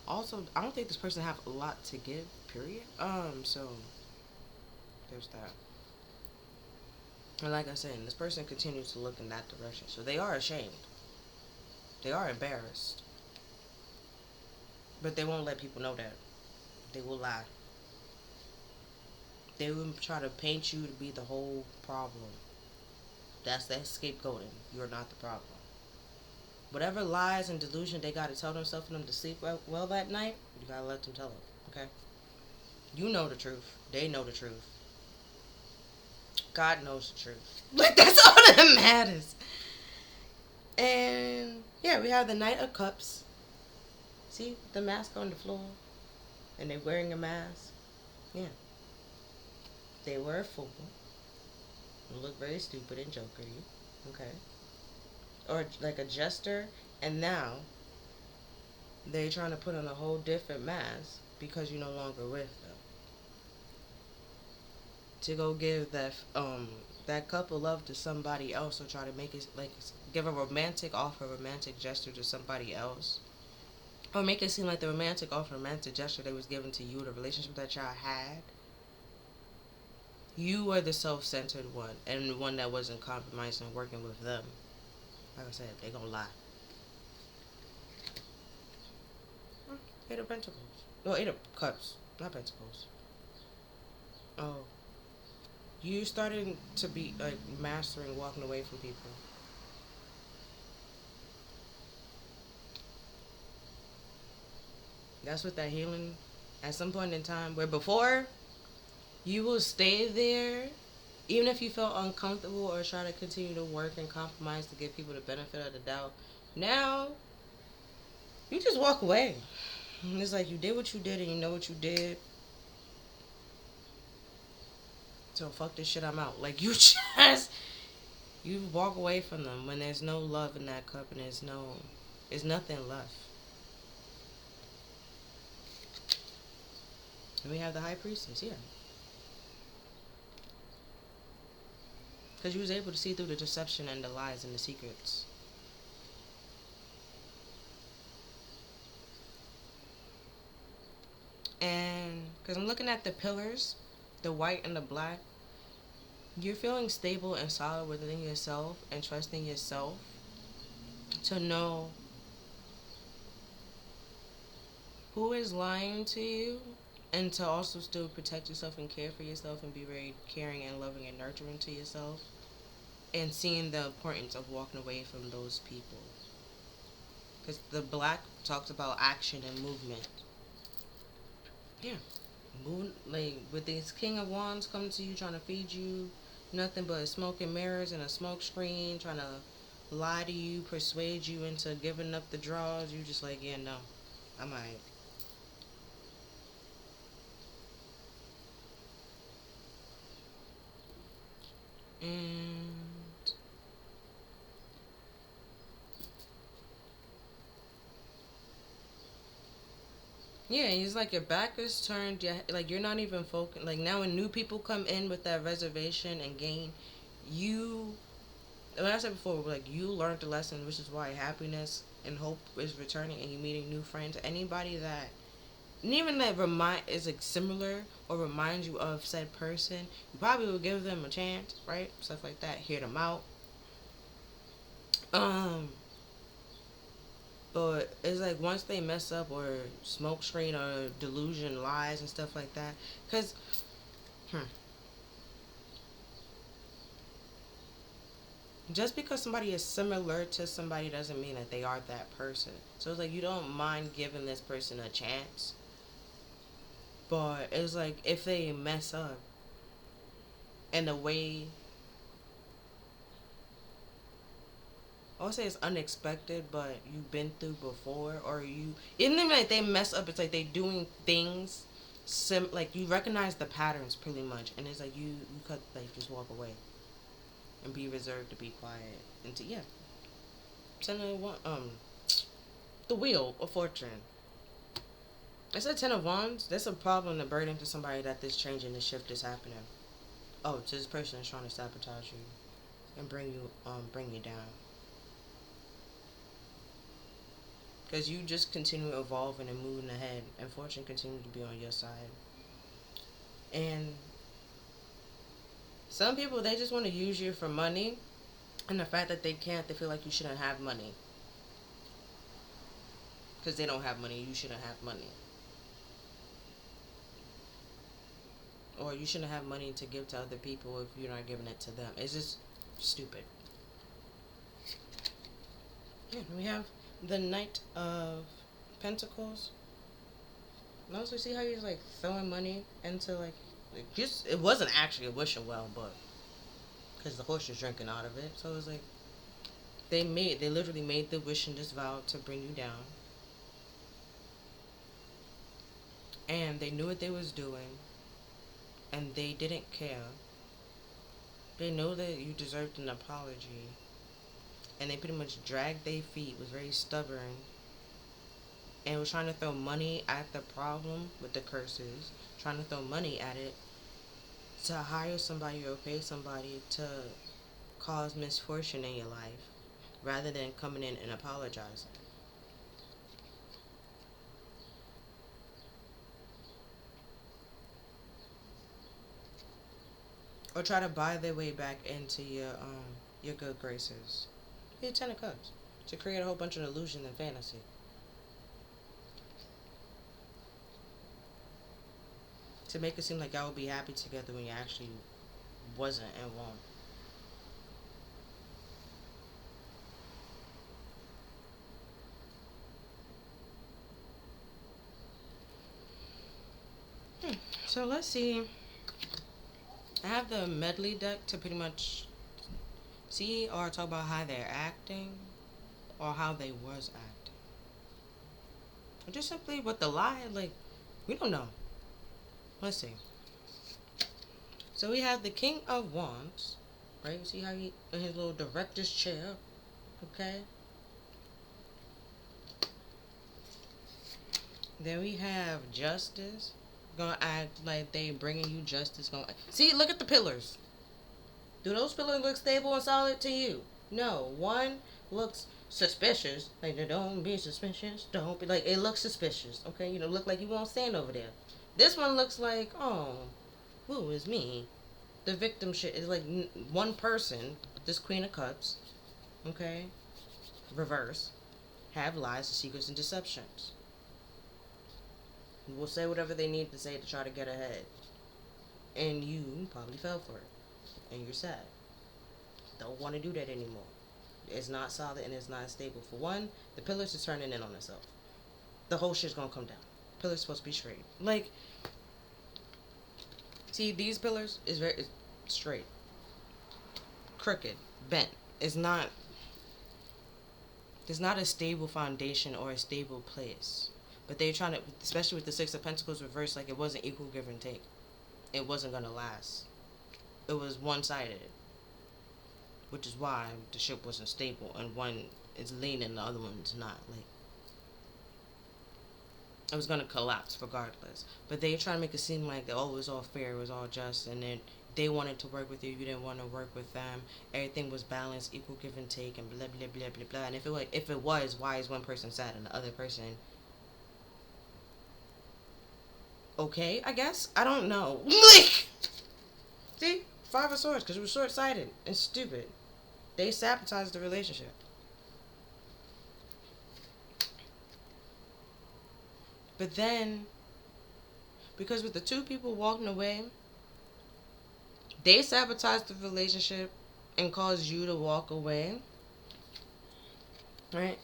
Also, I don't think this person have a lot to give. Period. So there's that. And like I said, this person continues to look in that direction. So they are ashamed. They are embarrassed. But they won't let people know that. They will lie. They will try to paint you to be the whole problem. That's that scapegoating. You're not the problem. Whatever lies and delusion they gotta tell themselves for them to sleep well that night, you gotta let them tell it. Okay? You know the truth. They know the truth. God knows the truth. Like, that's all that matters. And yeah, we have the Knight of Cups. See the mask on the floor? And they're wearing a mask. Yeah. They were a fool. They look very stupid and jokery. Okay. Or like a jester. And now they're trying to put on a whole different mask because you're no longer with them. To go give that cup of love to somebody else, or try to make it like give a romantic offer, romantic gesture to somebody else, or make it seem like the romantic offer, romantic gesture that was given to you, the relationship that y'all had, you were the self-centered one and the one that wasn't compromising and working with them. Like I said, they gonna lie. Eight of Pentacles. No, Eight of Cups, not Pentacles. Oh, you starting to be like mastering walking away from people. That's what that healing at some point in time, where before you will stay there even if you felt uncomfortable or try to continue to work and compromise to give people the benefit of the doubt. Now you just walk away. It's like you did what you did and you know what you did. So fuck this shit, I'm out. Like, you walk away from them when there's no love in that cup and there's nothing left. And we have the High Priestess, yeah. Because you was able to see through the deception and the lies and the secrets. And because I'm looking at the pillars, the white and the black, you're feeling stable and solid within yourself and trusting yourself to know who is lying to you, and to also still protect yourself and care for yourself and be very caring and loving and nurturing to yourself, and seeing the importance of walking away from those people. Because the black talks about action and movement. Yeah. Like, with this King of Wands coming to you trying to feed you nothing but smoke and mirrors and a smoke screen, trying to lie to you, persuade you into giving up the draws, you just like, yeah, no, I might. And yeah, it's like your back is turned. Like, you're not even focused. Like, now when new people come in with that reservation and gain, you, like I said before, like, you learned the lesson, which is why happiness and hope is returning, and you meeting new friends. Anybody that, and even that is like similar or reminds you of said person, you probably will give them a chance, right? Stuff like that. Hear them out. Um, but it's like once they mess up or smokescreen or delusion, lies and stuff like that, because just because somebody is similar to somebody doesn't mean that they are that person. So it's like you don't mind giving this person a chance, but it's like if they mess up in a way, I would say it's unexpected, but you've been through before, or you, even like they mess up, it's like they doing things like you recognize the patterns pretty much, and it's like you cut, like, just walk away and be reserved to be quiet and to, yeah. Ten of the Wheel of Fortune. I said Ten of Wands. That's a problem, a burden to somebody that this change and this shift is happening. Oh, so this person is trying to sabotage you. and bring you down. Because you just continue evolving and moving ahead, and fortune continues to be on your side. And some people, they just want to use you for money, and the fact that they can't, they feel like you shouldn't have money. Because they don't have money, you shouldn't have money. Or you shouldn't have money to give to other people if you're not giving it to them. It's just stupid. Yeah, we have the Knight of Pentacles. And also, see how he's like throwing money into like just, it wasn't actually a wishing well, but because the horse is drinking out of it. So it was like they literally made the wish and this vow to bring you down, and they knew what they was doing, and they didn't care. They know that you deserved an apology, and they pretty much dragged their feet, was very stubborn, and was trying to throw money at the problem with the curses, trying to throw money at it to hire somebody or pay somebody to cause misfortune in your life, rather than coming in and apologizing. Or try to buy their way back into your good graces. Be a Ten of Cups. To create a whole bunch of illusion and fantasy. To make it seem like y'all would be happy together when you actually wasn't and won't. So let's see. I have the medley deck to pretty much see or talk about how they're acting or how they was acting. Or just simply what the lie, like, we don't know. Let's see. So we have the King of Wands, right? You see how he in his little director's chair, okay? Then we have Justice. Gonna act like they bringing you justice. Gonna see. Look at the pillars. Do those pillars look stable and solid to you? No. One looks suspicious. Like, don't be suspicious. Don't be like, it looks suspicious. Okay, look like you won't stand over there. This one looks like, oh, who is me? The victim shit is like one person. This Queen of Cups. Okay, reverse. Have lies, secrets, and deceptions. Will say whatever they need to say to try to get ahead. And you probably fell for it. And you're sad. Don't want to do that anymore. It's not solid and it's not stable. For one, the pillars is turning in on itself. The whole shit's gonna come down. Pillars supposed to be straight. Like, see, these pillars is very straight. Crooked. Bent. It's not a stable foundation or a stable place. But they're trying to, especially with the Six of Pentacles reversed, like it wasn't equal give and take. It wasn't going to last. It was one-sided. Which is why the ship wasn't stable. And one is leaning, the other one's not. Like, it was going to collapse regardless. But they try to make it seem like, oh, it was all fair, it was all just. And then they wanted to work with you, you didn't want to work with them. Everything was balanced, equal give and take, and blah, blah, blah, blah, blah. And if it was, why is one person sad and the other person okay, I guess? I don't know. See? Five of Swords, because it was short-sighted and stupid. They sabotaged the relationship. But then, because with the two people walking away, they sabotaged the relationship and caused you to walk away. Right?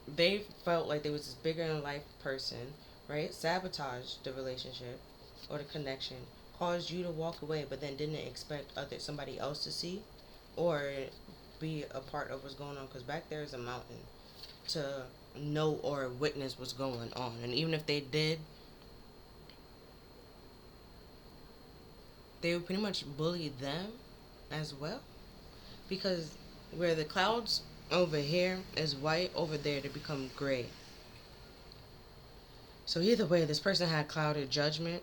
They felt like they was this bigger-than-life person. Right? Sabotaged the relationship or the connection, caused you to walk away, but then didn't expect somebody else to see or be a part of what's going on. Because back there is a mountain to know or witness what's going on. And even if they did, they would pretty much bully them as well. Because where the clouds over here is white, over there they become gray. So either way, this person had clouded judgment,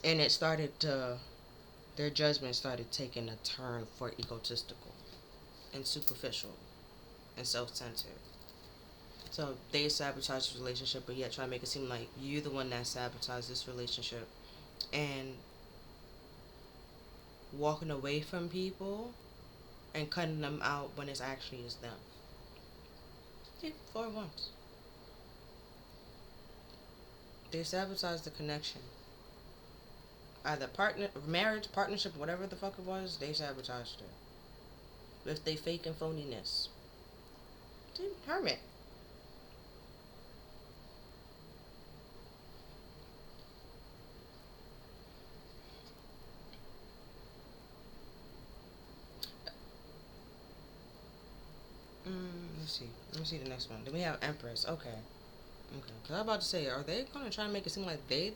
and their judgment started taking a turn for egotistical. and superficial and self-centered. So they sabotage the relationship, but yet try to make it seem like you're the one that sabotaged this relationship, and walking away from people and cutting them out when it's actually is them. Yeah, for once. They sabotage the connection. Either partner, marriage, partnership, whatever the fuck it was, they sabotaged it. With they fake and phoniness. See, hermit. Let's see. Let me see the next one. Then we have Empress. Okay. Okay. Cause I was about to say, are they gonna try to make it seem like they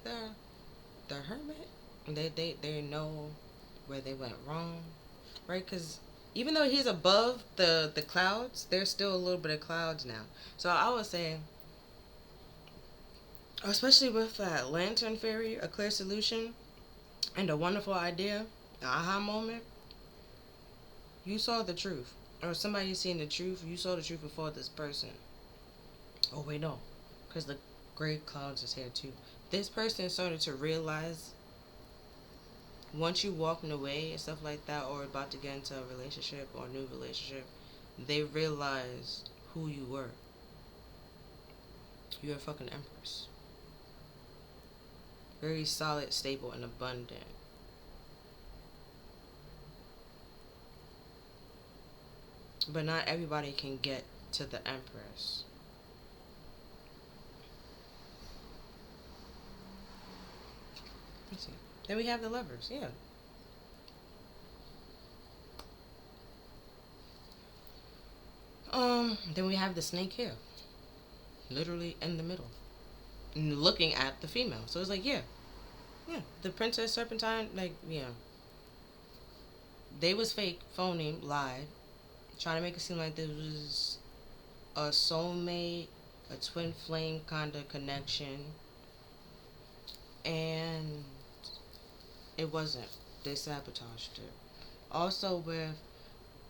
the hermit? They know where they went wrong, right? Cause even though he's above the clouds, there's still a little bit of clouds now. So I would say, especially with that lantern fairy, a clear solution, and a wonderful idea, an aha moment. You saw the truth, or somebody seen the truth. You saw the truth before this person. Oh wait, no, because the gray clouds is here too. This person started to realize once you walking away and stuff like that, or about to get into a relationship or a new relationship, they realized who you were. You're a fucking empress. Very solid, stable, and abundant. But not everybody can get to the empress. Let's see. Then we have the lovers, yeah. Then we have the snake here. Literally in the middle. Looking at the female. So it's like, yeah. Yeah. The Princess Serpentine, like, yeah. They was fake, phony, lied. Trying to make it seem like there was a soulmate, a twin flame kind of connection. And it wasn't. They sabotaged it. Also with,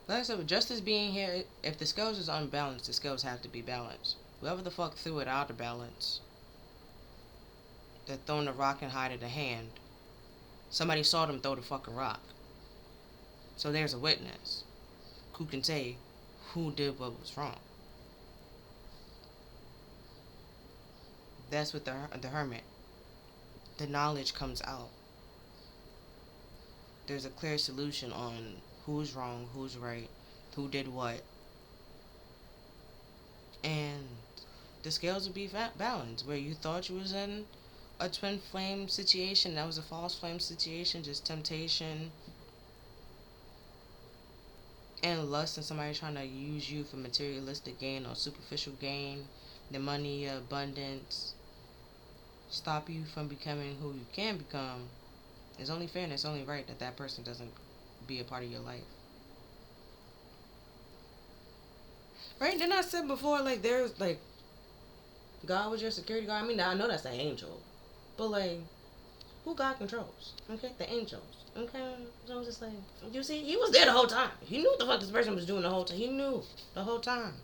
like I said, with justice being here, if the scales is unbalanced, the scales have to be balanced. Whoever the fuck threw it out of balance, they're throwing the rock and hiding the hand. Somebody saw them throw the fucking rock. So there's a witness who can say who did what was wrong. That's with the hermit. The knowledge comes out. There's a clear solution on who's wrong, who's right, who did what. And the scales will be balanced. Where you thought you was in a twin flame situation, that was a false flame situation, just temptation and lust, and somebody trying to use you for materialistic gain or superficial gain, the money, abundance, stop you from becoming who you can become. It's only fair and it's only right that that person doesn't be a part of your life. Right? Then I said before, like, there's, like, God was your security guard. I mean, I know that's an angel. But, like, who God controls? Okay? The angels. Okay? So I was just like, you see, he was there the whole time. He knew what the fuck this person was doing the whole time. He knew the whole time.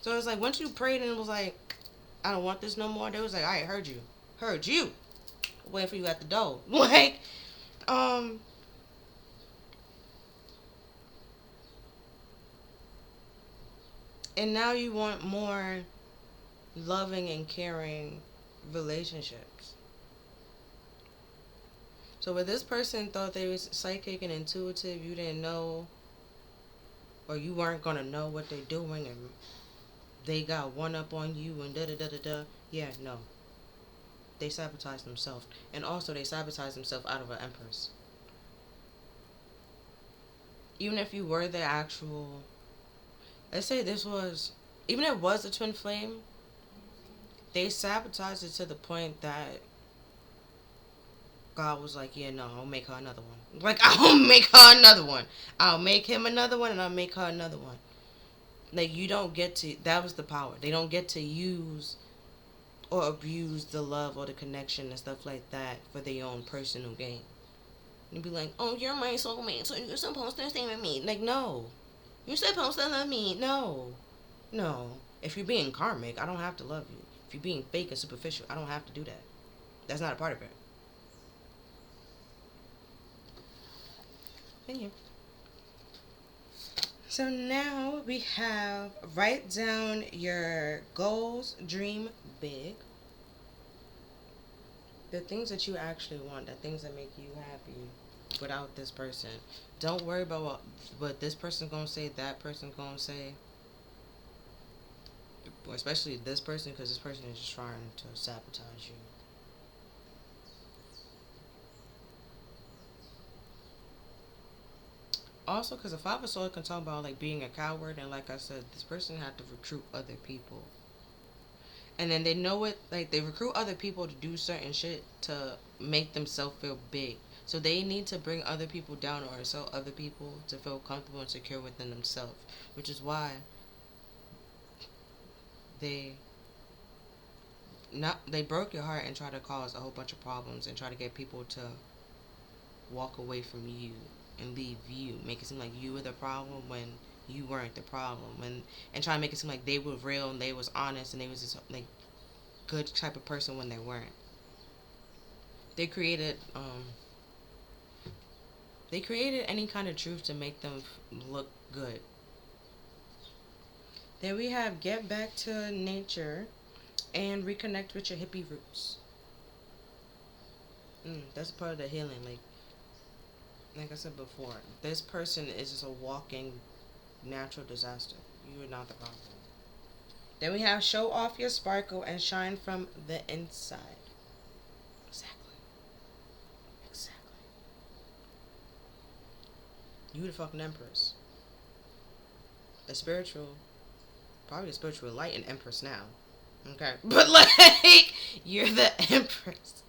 So it's like, once you prayed and it was like, I don't want this no more, they was like, I heard you. Heard you. Waiting for you at the door. Like, and now you want more loving and caring relationships. So where this person thought they was psychic and intuitive, you didn't know, or you weren't gonna know what they're doing, and they got one up on you and da da da da da. Yeah, no. They sabotage themselves, and also they sabotage themselves out of an empress. Even if you were the actual, let's say this was, even if it was a twin flame, they sabotaged it to the point that God was like, yeah, no, I'll make her another one. Like, I'll make her another one. I'll make him another one, and I'll make her another one. Like, you don't get to, that was the power. They don't get to use or abuse the love or the connection and stuff like that for their own personal gain. And be like, oh, you're my soulmate, so you're supposed to stay with me. Like, no. You supposed to love me. No. No. If you're being karmic, I don't have to love you. If you're being fake and superficial, I don't have to do that. That's not a part of it. Thank you. So now we have write down your goals, dream big. The things that you actually want, the things that make you happy without this person. Don't worry about what this person's gonna say, that person's gonna say. Especially this person, because this person is just trying to sabotage you. Also, because the Five of Swords can talk about like being a coward, and like I said, this person had to recruit other people, and then they know it. Like they recruit other people to do certain shit to make themselves feel big. So they need to bring other people down or sell other people to feel comfortable and secure within themselves, which is why they they broke your heart and try to cause a whole bunch of problems and try to get people to walk away from you and leave you, make it seem like you were the problem when you weren't the problem, and try to make it seem like they were real and they was honest and they was this like good type of person when they weren't. They created any kind of truth to make them look good. Then we have get back to nature and reconnect with your hippie roots. That's part of the healing. Like I said before, this person is just a walking natural disaster. You are not the problem. Then we have show off your sparkle and shine from the inside. Exactly. Exactly. You the fucking empress. A spiritual, probably the spiritual light and empress now. Okay. But like, you're the empress.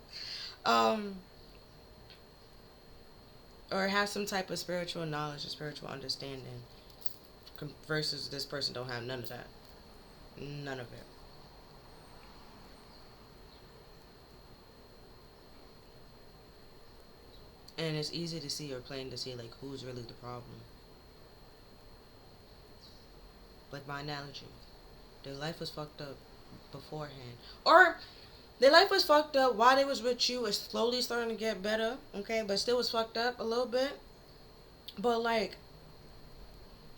Or have some type of spiritual knowledge or spiritual understanding. Versus this person don't have none of that. None of it. And it's easy to see or plain to see like who's really the problem. Like my analogy. Their life was fucked up beforehand. Or their life was fucked up while they was with you. It's slowly starting to get better. Okay, but still was fucked up a little bit. But like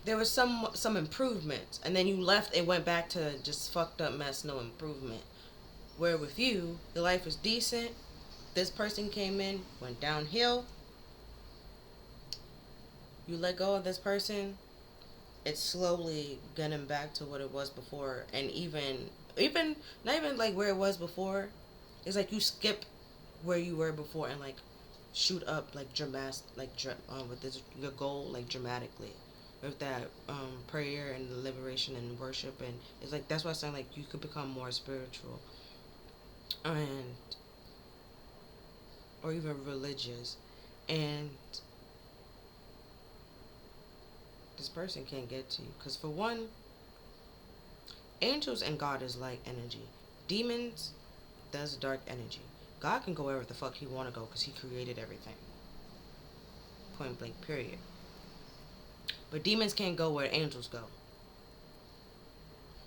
there was some improvement, and then you left and went back to just fucked up mess, no improvement. Where with you, the life was decent. This person came in, went downhill. You let go of this person, it's slowly getting back to what it was before, and even not even like where it was before. It's like you skip where you were before and like shoot up like with this your goal like dramatically with that prayer and the liberation and worship, and it's like that's why I saying like you could become more spiritual and or even religious, and this person can't get to you because for one, angels and God is light energy. Demons, that's dark energy. God can go wherever the fuck he want to go because he created everything. Point blank, period. But demons can't go where angels go.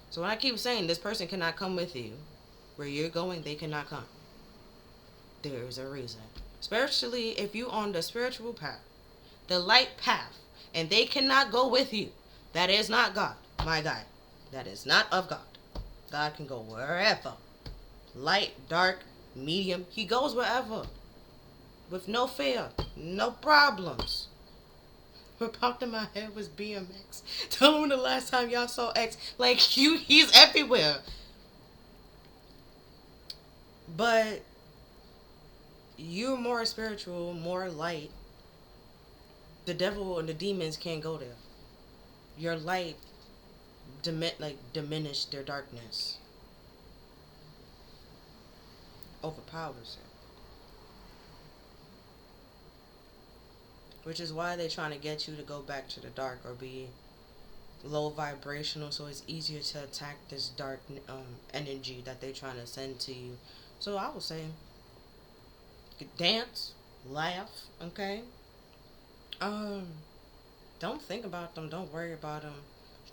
So when I keep saying this person cannot come with you, where you're going, they cannot come. There is a reason. Especially if you on the spiritual path, the light path, and they cannot go with you. That is not God, my guy. That is not of God. God can go wherever. Light, dark, medium. He goes wherever. With no fear. No problems. What popped in my head was BMX. Tell me the last time y'all saw X. Like, he's everywhere. But you're more spiritual, more light. The devil and the demons can't go there. Your light diminish their darkness. Overpowers it. Which is why they're trying to get you to go back to the dark or be low vibrational, so it's easier to attack this dark energy that they're trying to send to you. So I would say dance, laugh, okay? don't think about them. Don't worry about them.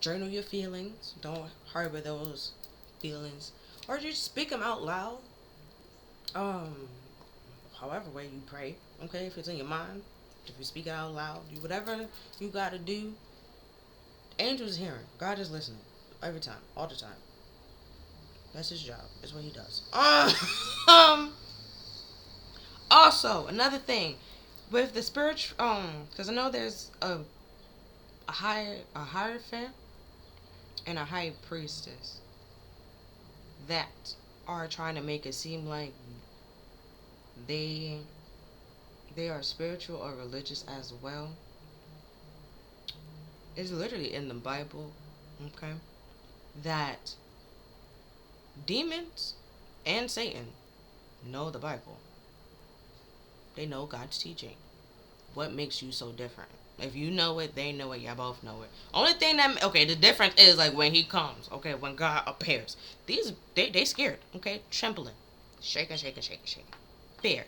Journal your feelings. Don't harbor those feelings, or just speak them out loud. Um, however way you pray. Okay, if it's in your mind, if you speak it out loud, you whatever you gotta do. Angels hearing. God is listening every time, all the time. That's his job. That's what he does. Also, another thing with the spiritual, because I know there's a hierophant and a high priestess that are trying to make it seem like they they are spiritual or religious as well. It's literally in the Bible, okay, that demons and Satan know the Bible. They know God's teaching. What makes you so different? If you know it, they know it. Y'all both know it. Only thing that the difference is like when he comes. Okay, when God appears, they scared. Okay, trembling, shaking, shaking, shaking, shaking. Fear.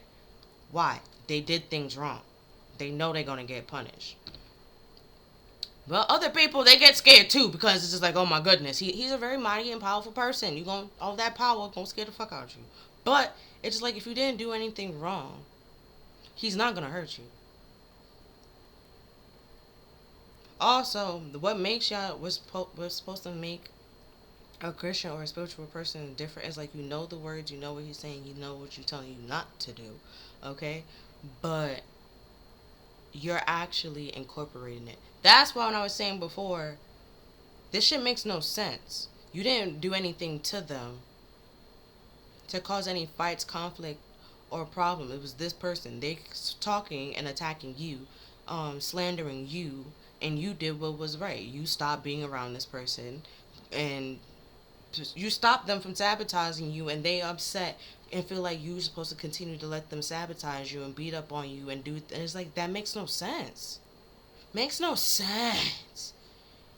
Why? They did things wrong. They know they're gonna get punished. Well, other people they get scared too because it's just like, oh my goodness, he's a very mighty and powerful person. You gonna all that power gonna scare the fuck out of you. But it's just like if you didn't do anything wrong, he's not gonna hurt you. Also, what makes y'all what's supposed to make a Christian or a spiritual person different is like you know the words, you know what he's saying, you know what you're telling you not to do, okay? But you're actually incorporating it. That's why when I was saying before, this shit makes no sense. You didn't do anything to them to cause any fights, conflict, or problem. It was this person. They talking and attacking you, slandering you, and you did what was right. You stopped being around this person, and you stopped them from sabotaging you, and they upset and feel like you're supposed to continue to let them sabotage you and beat up on you and do. And it's like that makes no sense. Makes no sense.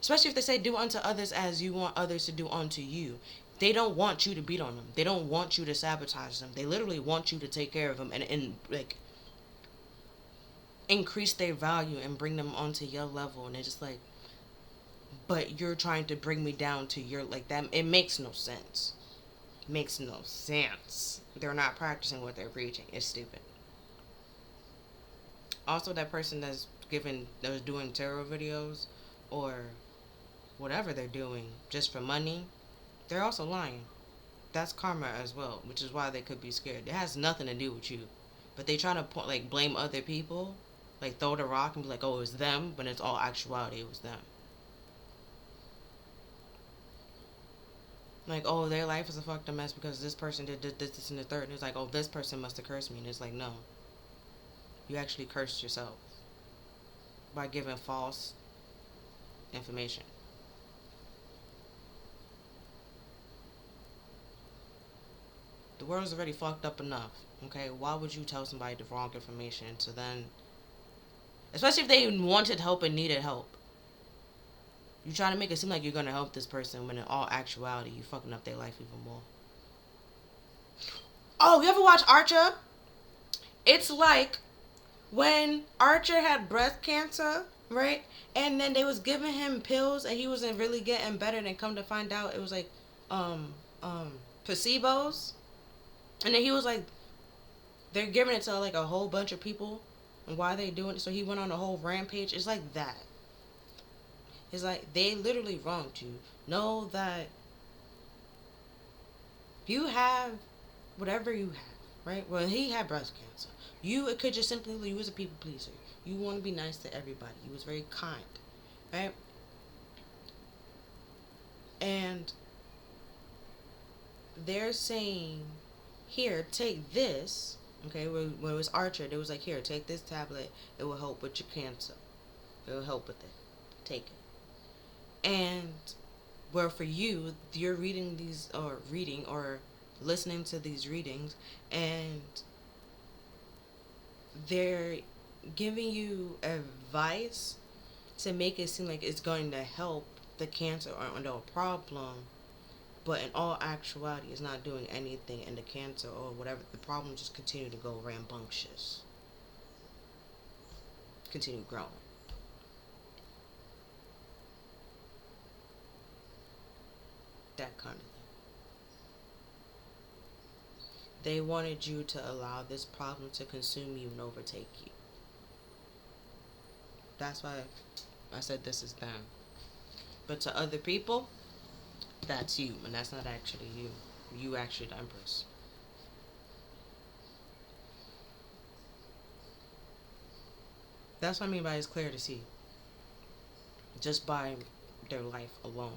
Especially if they say do unto others as you want others to do unto you. They don't want you to beat on them. They don't want you to sabotage them. They literally want you to take care of them and like increase their value and bring them onto your level. And it's just like, but you're trying to bring me down to your like that. It makes no sense. Makes no sense. They're not practicing what they're preaching. It's stupid. Also, that person that's doing tarot videos or whatever they're doing just for money, they're also lying. That's karma as well, which is why they could be scared. It has nothing to do with you, but they try to blame other people, like throw the rock and be like, "Oh, it was them," when it's all actuality it was them. Like, oh, their life is a fucked up mess because this person did this, and the third. And it's like, oh, this person must have cursed me. And it's like, no, you actually cursed yourself by giving false information. The world is already fucked up enough, okay? Why would you tell somebody the wrong information to then, especially if they wanted help and needed help? You trying to make it seem like you're gonna help this person when in all actuality you fucking up their life even more. Oh, you ever watch Archer? It's like when Archer had breast cancer, right? And then they was giving him pills and he wasn't really getting better. And come to find out it was like placebos. And then he was like, they're giving it to like a whole bunch of people. And why they doing it? So he went on a whole rampage. It's like that. It's like they literally wronged you. Know that you have whatever you have, right? Well, he had breast cancer. It could just simply, you was a people pleaser. You want to be nice to everybody. You was very kind, right? And they're saying, here, take this. Okay, when it was Archer, it was like, here, take this tablet. It will help with your cancer. It will help with it. Take it. And where for you, you're reading or listening to these readings, and they're giving you advice to make it seem like it's going to help the cancer or the problem, but in all actuality, it's not doing anything, and the cancer or whatever the problem just continue to go rambunctious, continue growing. That kind of thing. They wanted you to allow this problem to consume you and overtake you. That's why I said this is them. But to other people, that's you, and that's not actually you. You actually the Empress. That's what I mean by it's clear to see. Just by their life alone.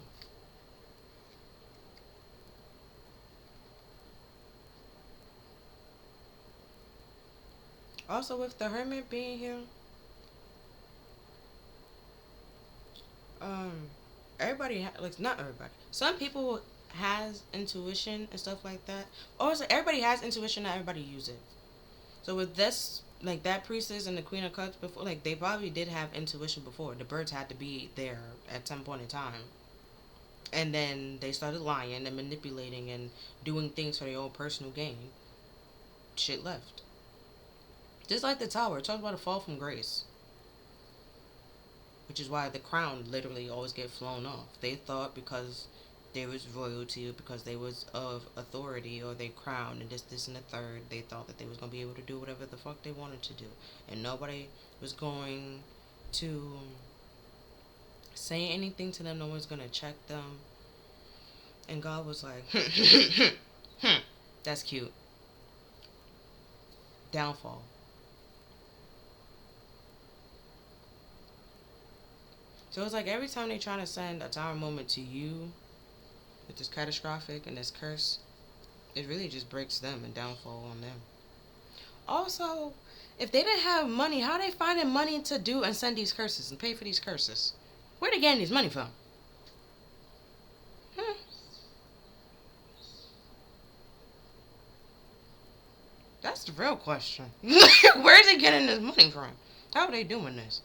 Also, with the Hermit being here, um, like not everybody. Some people has intuition and stuff like that. Also, everybody has intuition. Not everybody use it. So with this, like that priestess and the Queen of Cups before, like they probably did have intuition before. The birds had to be there at some point in time, and then they started lying and manipulating and doing things for their own personal gain. Shit left. Just like the Tower, it talks about a fall from grace, which is why the crown literally always get flown off. They thought because there was royalty, or because they was of authority, or they crown and this and the third, they thought that they was gonna be able to do whatever the fuck they wanted to do, and nobody was going to say anything to them. No one's gonna check them. And God was like, that's cute. Downfall. So it's like every time they try to send a tower moment to you with this catastrophic and this curse, it really just breaks them and downfall on them. Also, if they didn't have money, how are they finding money to do and send these curses and pay for these curses? Where they getting this money from? Hmm. That's the real question. Where is they getting this money from? How are they doing this?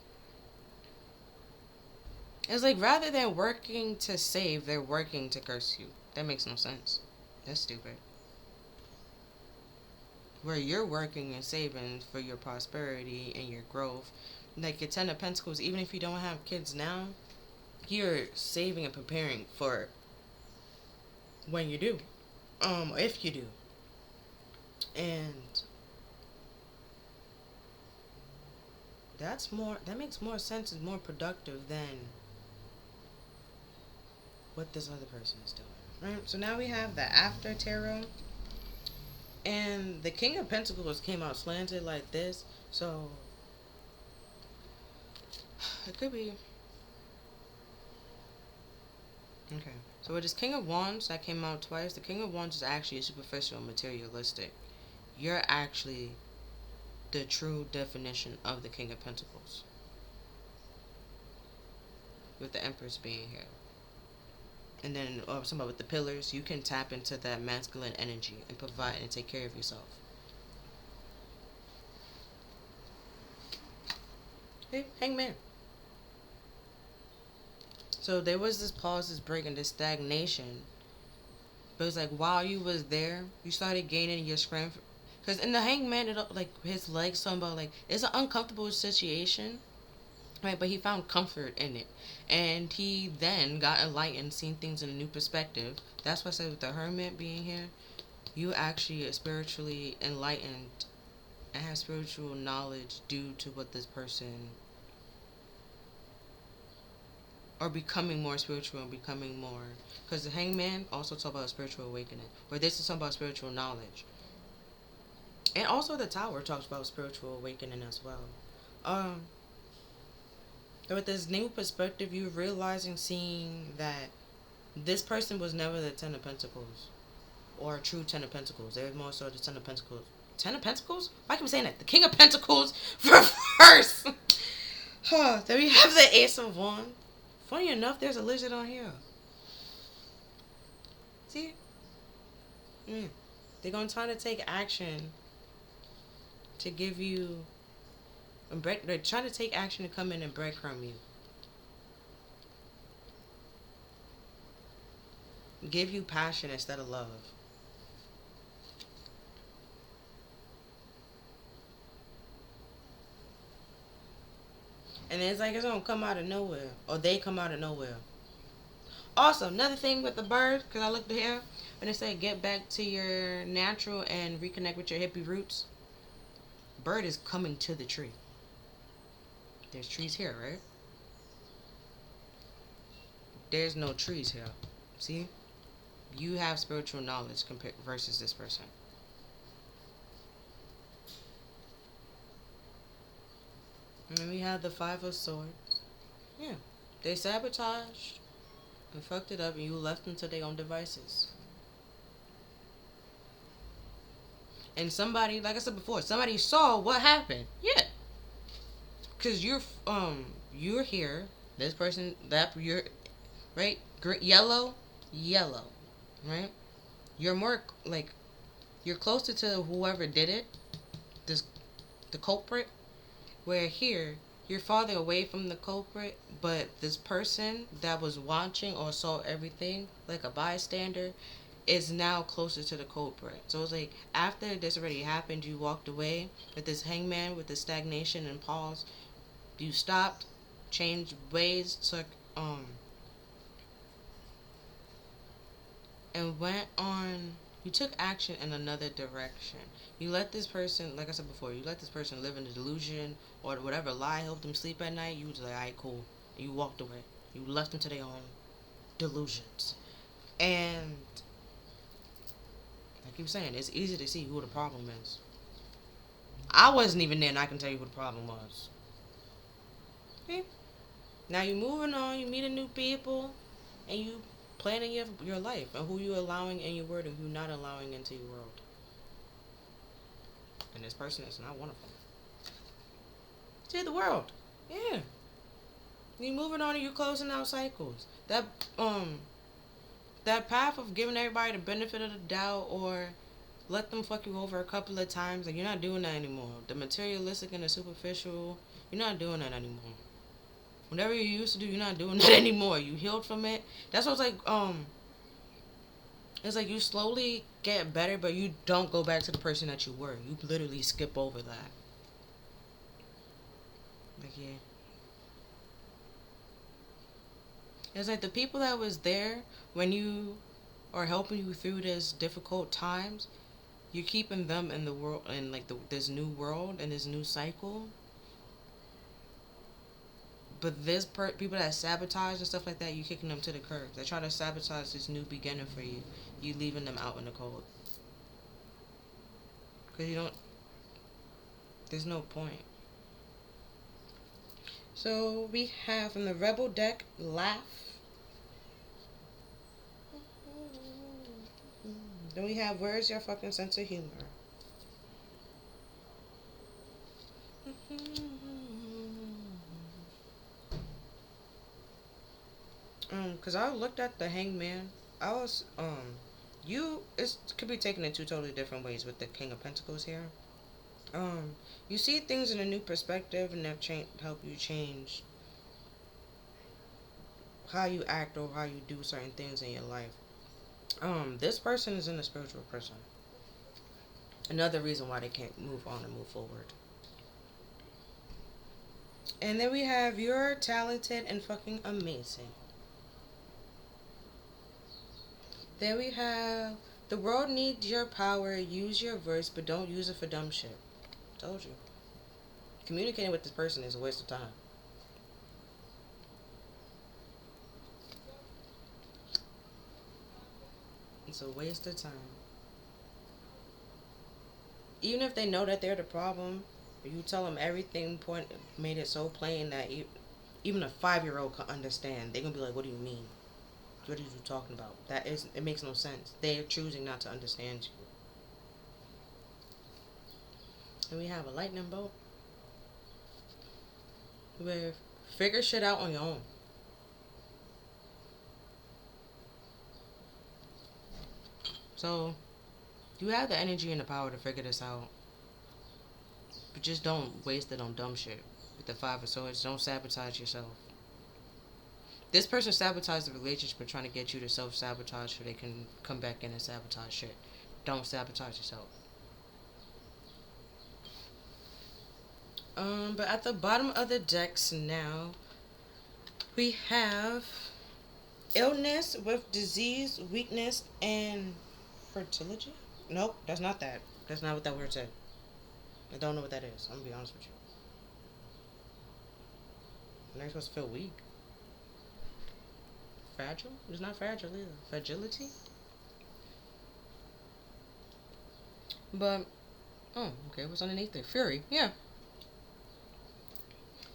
It's like rather than working to save, they're working to curse you. That makes no sense. That's stupid. Where you're working and saving for your prosperity and your growth. Like your Ten of Pentacles, even if you don't have kids now, you're saving and preparing for when you do. If you do. And that makes more sense and more productive than what this other person is doing. Right? So now we have the After Tarot. And the King of Pentacles came out slanted like this. So it could be. Okay. So with this King of Wands that came out twice, the King of Wands is actually superficial and materialistic. You're actually the true definition of the King of Pentacles. With the Empress being here. And then somebody with the pillars, you can tap into that masculine energy and provide and take care of yourself. Hey, Hangman. So there was this pause, this break, and this stagnation. But it was like while you was there, you started gaining your strength. Because in the Hangman, like his legs, something about like it's an uncomfortable situation, right? But he found comfort in it, and he then got enlightened, seeing things in a new perspective. That's why I said with the Hermit being here, you actually are spiritually enlightened and have spiritual knowledge due to what this person, or becoming more spiritual and becoming more, because the Hangman also talk about spiritual awakening, where this is talking about spiritual knowledge, and also the Tower talks about spiritual awakening as well. With this new perspective, you're realizing, seeing that this person was never the Ten of Pentacles or a true Ten of Pentacles. They were more so the Ten of Pentacles. Ten of Pentacles? Why keep saying that? The King of Pentacles reverse. Then we have the Ace of Wands. Funny enough, there's a lizard on here. See? They're going to try to take action to give you... They're trying to take action to come in and breadcrumb you. Give you passion instead of love. And it's like it's gonna come out of nowhere. Or they come out of nowhere. Also, another thing with the bird, because I looked here, when they say get back to your natural and reconnect with your hippie roots, bird is coming to the tree. There's trees here, right? There's no trees here. See? You have spiritual knowledge compared versus this person. And then we have the Five of Swords. Yeah. They sabotaged and fucked it up, and you left them to their own devices. And somebody, like I said before, somebody saw what happened. Yeah. Cause you're here. This person, that you're right. Yellow, yellow, right. You're more like you're closer to whoever did it. This the culprit. Where here you're farther away from the culprit, but this person that was watching or saw everything, like a bystander, is now closer to the culprit. So it's like after this already happened, you walked away with this hangman with the stagnation and pause. You stopped, changed ways, took and went on. You took action in another direction. You let this person, like I said before, you let this person live in the delusion or whatever lie helped them sleep at night. You was like, alright, cool. And you walked away. You left them to their own delusions. And I keep saying, it's easy to see who the problem is. I wasn't even there, and I can tell you who the problem was. Okay? Now you're moving on. You meeting new people, and you planning your life and who you allowing in your world and who not allowing into your world. And this person is not one of them. See the world. Yeah. You moving on and you closing out cycles. That path of giving everybody the benefit of the doubt or let them fuck you over a couple of times, like you're not doing that anymore. The materialistic and the superficial, you're not doing that anymore. Whatever you used to do, you're not doing that anymore. You healed from it. That's what's like, it's like you slowly get better, but you don't go back to the person that you were. You literally skip over that. Like, yeah. It's like the people that was there when you are helping you through this difficult times, you're keeping them in the world, in like this new world and this new cycle. But this people that sabotage and stuff like that, you kicking them to the curb. They try to sabotage this new beginning for you. You leaving them out in the cold. Because you don't, there's no point. So we have from the Rebel deck, Laugh. Then we have Where's Your Fucking Sense of Humor? Cause I looked at the Hangman. I was it could be taken in two totally different ways with the King of Pentacles here. You see things in a new perspective and that help you change how you act or how you do certain things in your life. This person is in a spiritual prison. Another reason why they can't move on and move forward. And then we have You're Talented and Fucking Amazing. Then we have The World Needs Your Power, Use Your Voice, but don't use it for dumb shit. Told you. Communicating with this person is a waste of time. It's a waste of time. Even if they know that they're the problem, you tell them everything, made it so plain that even a 5-year-old can understand. They're gonna be like, "What do you mean? What are you talking about? It makes no sense." They're choosing not to understand you. And we have a lightning bolt. Where figure shit out on your own. So you have the energy and the power to figure this out. But just don't waste it on dumb shit. With the 5 of Swords, don't sabotage yourself. This person sabotaged the relationship by trying to get you to self-sabotage so they can come back in and sabotage shit. Don't sabotage yourself. But at the bottom of the decks now, we have illness with disease, weakness, and fertility. Nope, that's not that. That's not what that word said. I don't know what that is. I'm gonna be honest with you. You're not supposed to feel weak. Fragile? It's not fragile either. Fragility? But, oh, okay, what's underneath there? Fury, yeah.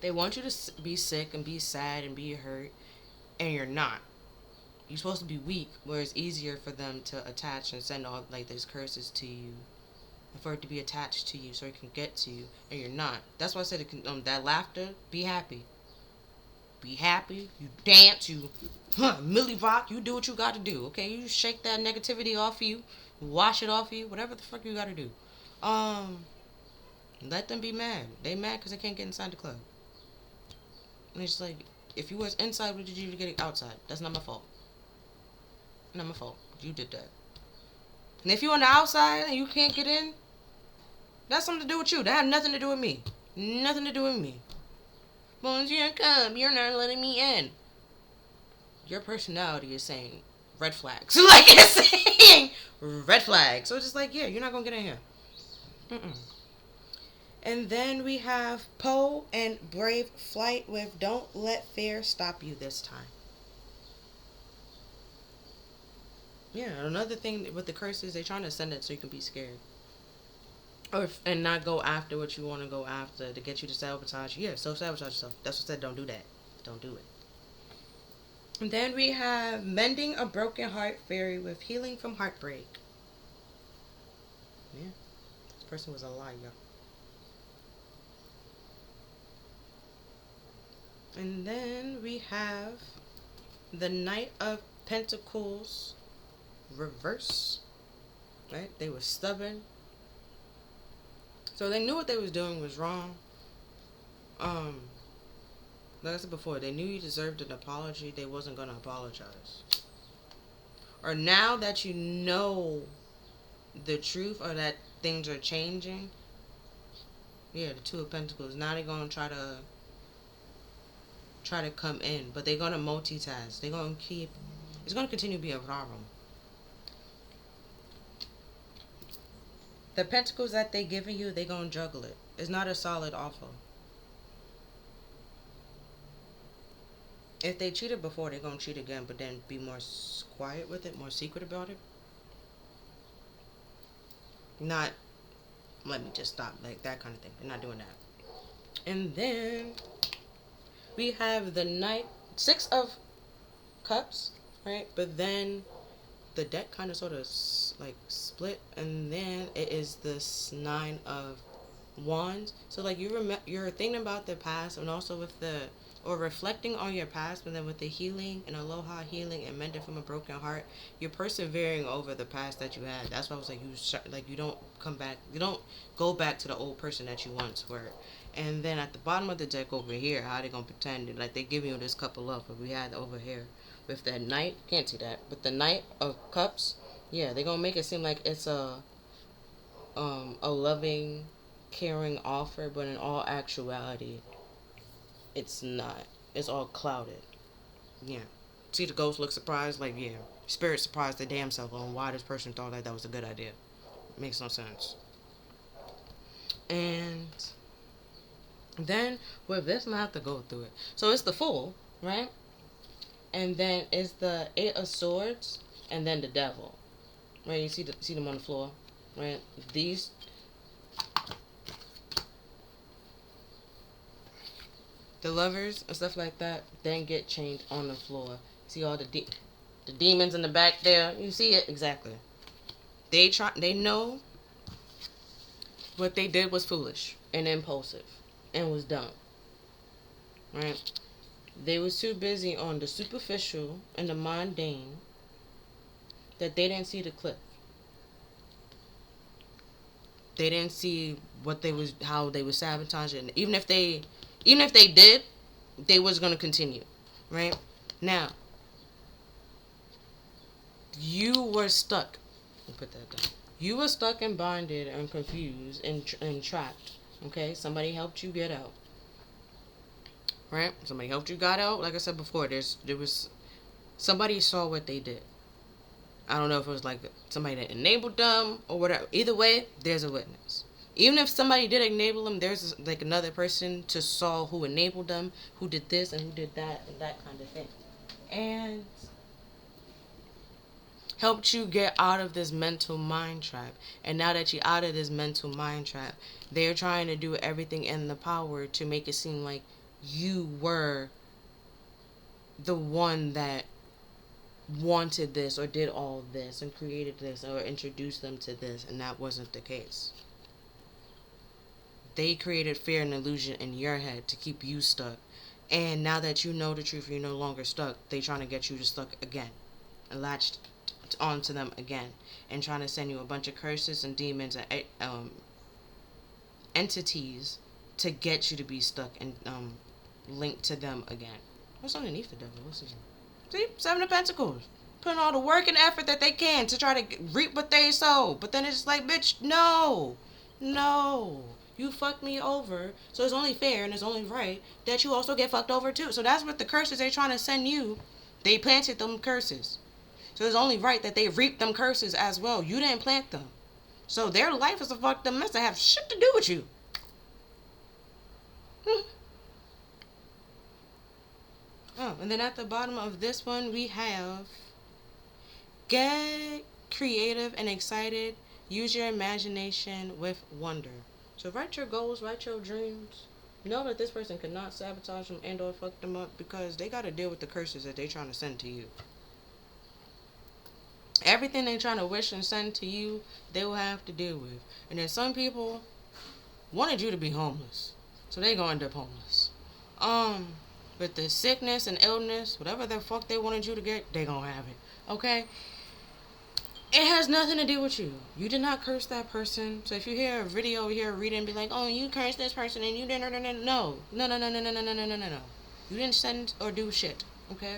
They want you to be sick and be sad and be hurt, and you're not. You're supposed to be weak, where it's easier for them to attach and send all, like, these curses to you. And for it to be attached to you so it can get to you, and you're not. That's why I said it can, that laughter, be happy. Be happy, you dance, you Millie Rock, you do what you gotta do, okay? You shake that negativity off of you, wash it off of you, whatever the fuck you gotta do. Let them be mad. They mad because they can't get inside the club. And it's like, if you was inside, what did you get it outside? That's not my fault. Not my fault. You did that. And if you on the outside and you can't get in, that's something to do with you. That had nothing to do with me. Nothing to do with me. Once you come, you're not letting me in. Your personality is saying red flags. Like, it's saying red flags. So it's just like, yeah, you're not going to get in here. And then we have Poe and Brave Flight with Don't Let Fear Stop You This Time. Yeah, another thing with the curses, they're trying to send it so you can be scared. And not go after what you want to go after to get you to sabotage. Yeah, self-sabotage yourself. That's what said, don't do that. Don't do it. And then we have Mending a Broken Heart Fairy with Healing from Heartbreak. Yeah, this person was a liar. And then we have the Knight of Pentacles reverse. Right? They were stubborn. So they knew what they was doing was wrong. Like I said before, they knew you deserved an apology. They wasn't going to apologize. Or now that you know the truth or that things are changing. Yeah, the Two of Pentacles. Now they're going to try to come in. But they're going to multitask. They're going to keep... It's going to continue to be a problem. The pentacles that they giving you, they're going to juggle it. It's not a solid offer. If they cheated before, they're going to cheat again, but then be more quiet with it, more secret about it. Not, let me just stop, like that kind of thing. They're not doing that. And then we have the Six of Cups, right? But then the deck kind of sort of like split, and then it is this Nine of Wands. So like you're thinking about the past, and also with or reflecting on your past, but then with the healing and aloha healing and mending from a broken heart, you're persevering over the past that you had. That's why I was like, you don't come back, you don't go back to the old person that you once were. And then at the bottom of the deck over here, how they gonna pretend like they giving you this cup of love, but we had over here with that Knight, can't see that, but the Knight of Cups, yeah, they're gonna make it seem like it's a loving, caring offer, but in all actuality, it's not. It's all clouded. Yeah. See the ghost look surprised? Like, yeah. Spirit surprised their damn self on why this person thought that was a good idea. Makes no sense. And then with this, I'm gonna have to go through it. So it's the Fool, right? And then it's the Eight of Swords, and then the Devil. Right? You see them on the floor, right? These. The Lovers and stuff like that then get changed on the floor. See all the demons in the back there? You see it? Exactly. They know what they did was foolish and impulsive and was dumb. Right? They was too busy on the superficial and the mundane that they didn't see the cliff. They didn't see how they was sabotaging. Even if they did, they was going to continue, right? Now, you were stuck. I'll put that down. You were stuck and bonded and confused and trapped, okay? Somebody helped you get out, right? Somebody helped you got out. Like I said before, there was Somebody saw what they did. I don't know if it was like somebody that enabled them or whatever. Either way, there's a witness. Even if somebody did enable them, there's like another person to saw who enabled them, who did this and who did that and that kind of thing. And helped you get out of this mental mind trap. And now that you're out of this mental mind trap, they're trying to do everything in the power to make it seem like you were the one that wanted this or did all this and created this or introduced them to this, and that wasn't the case. They created fear and illusion in your head to keep you stuck. And now that you know the truth, you're no longer stuck. They trying to get you to stuck again, and latched onto them again, and trying to send you a bunch of curses and demons and entities to get you to be stuck and linked to them again. What's underneath the devil? What's his name? See, Seven of Pentacles. Putting all the work and effort that they can to try to reap what they sow. But then it's just like, bitch, no. No. You fucked me over. So it's only fair and it's only right that you also get fucked over too. So that's what the curses they're trying to send you. They planted them curses. So it's only right that they reap them curses as well. You didn't plant them. So their life is a fucked up mess that have shit to do with you. Oh, and then at the bottom of this one, we have get creative and excited. Use your imagination with wonder. So write your goals, write your dreams. Know that this person cannot sabotage them and or fuck them up because they got to deal with the curses that they're trying to send to you. Everything they're trying to wish and send to you, they will have to deal with. And then some people wanted you to be homeless. So they gonna end up homeless. With the sickness and illness, whatever the fuck they wanted you to get, they gonna have it. Okay? It has nothing to do with you. You did not curse that person. So if you hear a video over here, read it and be like, oh, you cursed this person and you didn't, no. No. You didn't send or do shit. Okay?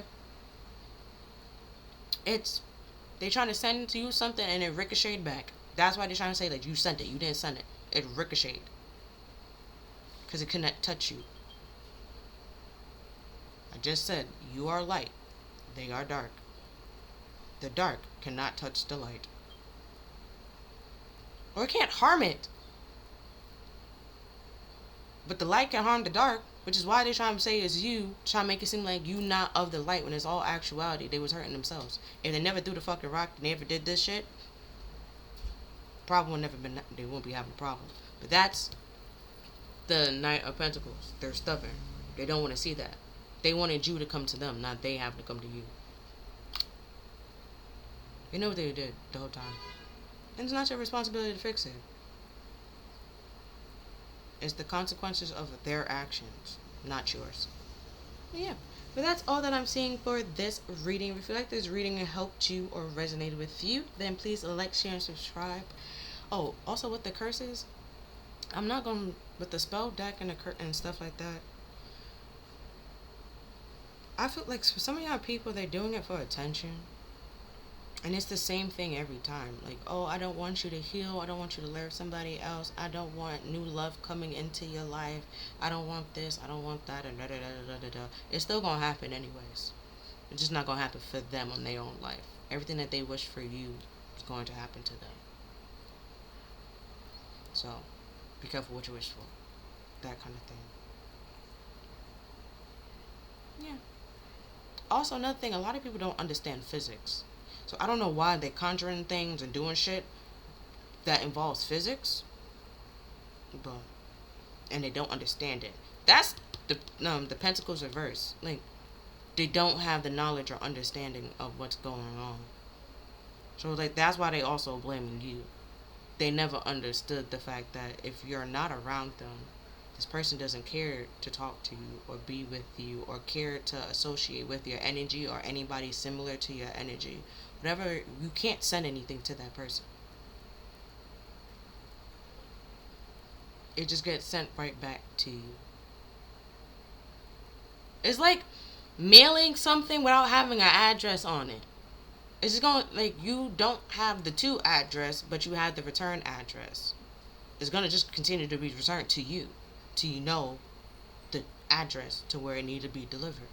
They trying to send to you something and it ricocheted back. That's why they're trying to say that you sent it. You didn't send it. It ricocheted. Because it couldn't touch you. I just said, you are light. They are dark. The dark cannot touch the light. Or it can't harm it. But the light can harm the dark, which is why they're trying to say it's you, trying to make it seem like you not of the light when it's all actuality. They was hurting themselves. If they never threw the fucking rock, they never did this shit, problem would never been, they won't be having a problem. But that's the Knight of Pentacles. They're stubborn. They don't want to see that. They wanted you to come to them, not they having to come to you. They know what they did the whole time. And it's not your responsibility to fix it. It's the consequences of their actions, not yours. But yeah. But that's all that I'm seeing for this reading. If you feel like this reading helped you or resonated with you, then please like, share, and subscribe. Oh, also with the curses, I'm not going with the spell deck and and stuff like that. I feel like for some of y'all people, they're doing it for attention. And it's the same thing every time. Like, oh, I don't want you to heal. I don't want you to love somebody else. I don't want new love coming into your life. I don't want this. I don't want that. And da da da da da da. It's still going to happen anyways. It's just not going to happen for them on their own life. Everything that they wish for you is going to happen to them. So, be careful what you wish for. That kind of thing. Yeah. Also, another thing, a lot of people don't understand physics. So I don't know why they're conjuring things and doing shit that involves physics, and they don't understand it. That's the Pentacles reverse. Like, they don't have the knowledge or understanding of what's going on. So like that's why they also blaming you. They never understood the fact that if you're not around them, this person doesn't care to talk to you or be with you or care to associate with your energy or anybody similar to your energy. Whatever, you can't send anything to that person. It just gets sent right back to you. It's like mailing something without having an address on it. It's just going, like, you don't have the to address, but you have the return address. It's going to just continue to be returned to you, till you know the address to where it needs to be delivered.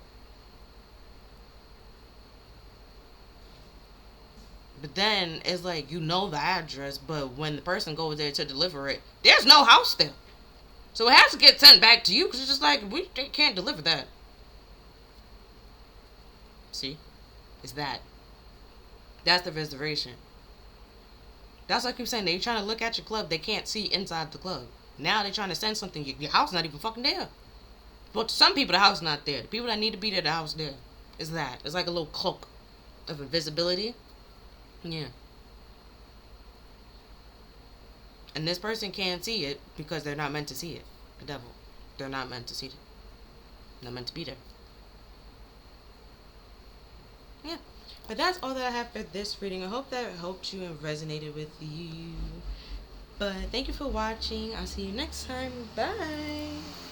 But then it's like you know the address, but when the person goes there to deliver it, there's no house there. So it has to get sent back to you because it's just like, we can't deliver that. See? It's that. That's the reservation. That's like you saying. They're trying to look at your club. They can't see inside the club. Now they're trying to send something. Your house not even fucking there. But to some people, the house not there. The people that need to be there, the house there. It's that. It's like a little cloak of invisibility. Yeah. And this person can't see it because they're not meant to see it. The devil. They're not meant to see it. They're not meant to be there. Yeah. But that's all that I have for this reading. I hope that helped you and resonated with you. But thank you for watching. I'll see you next time. Bye.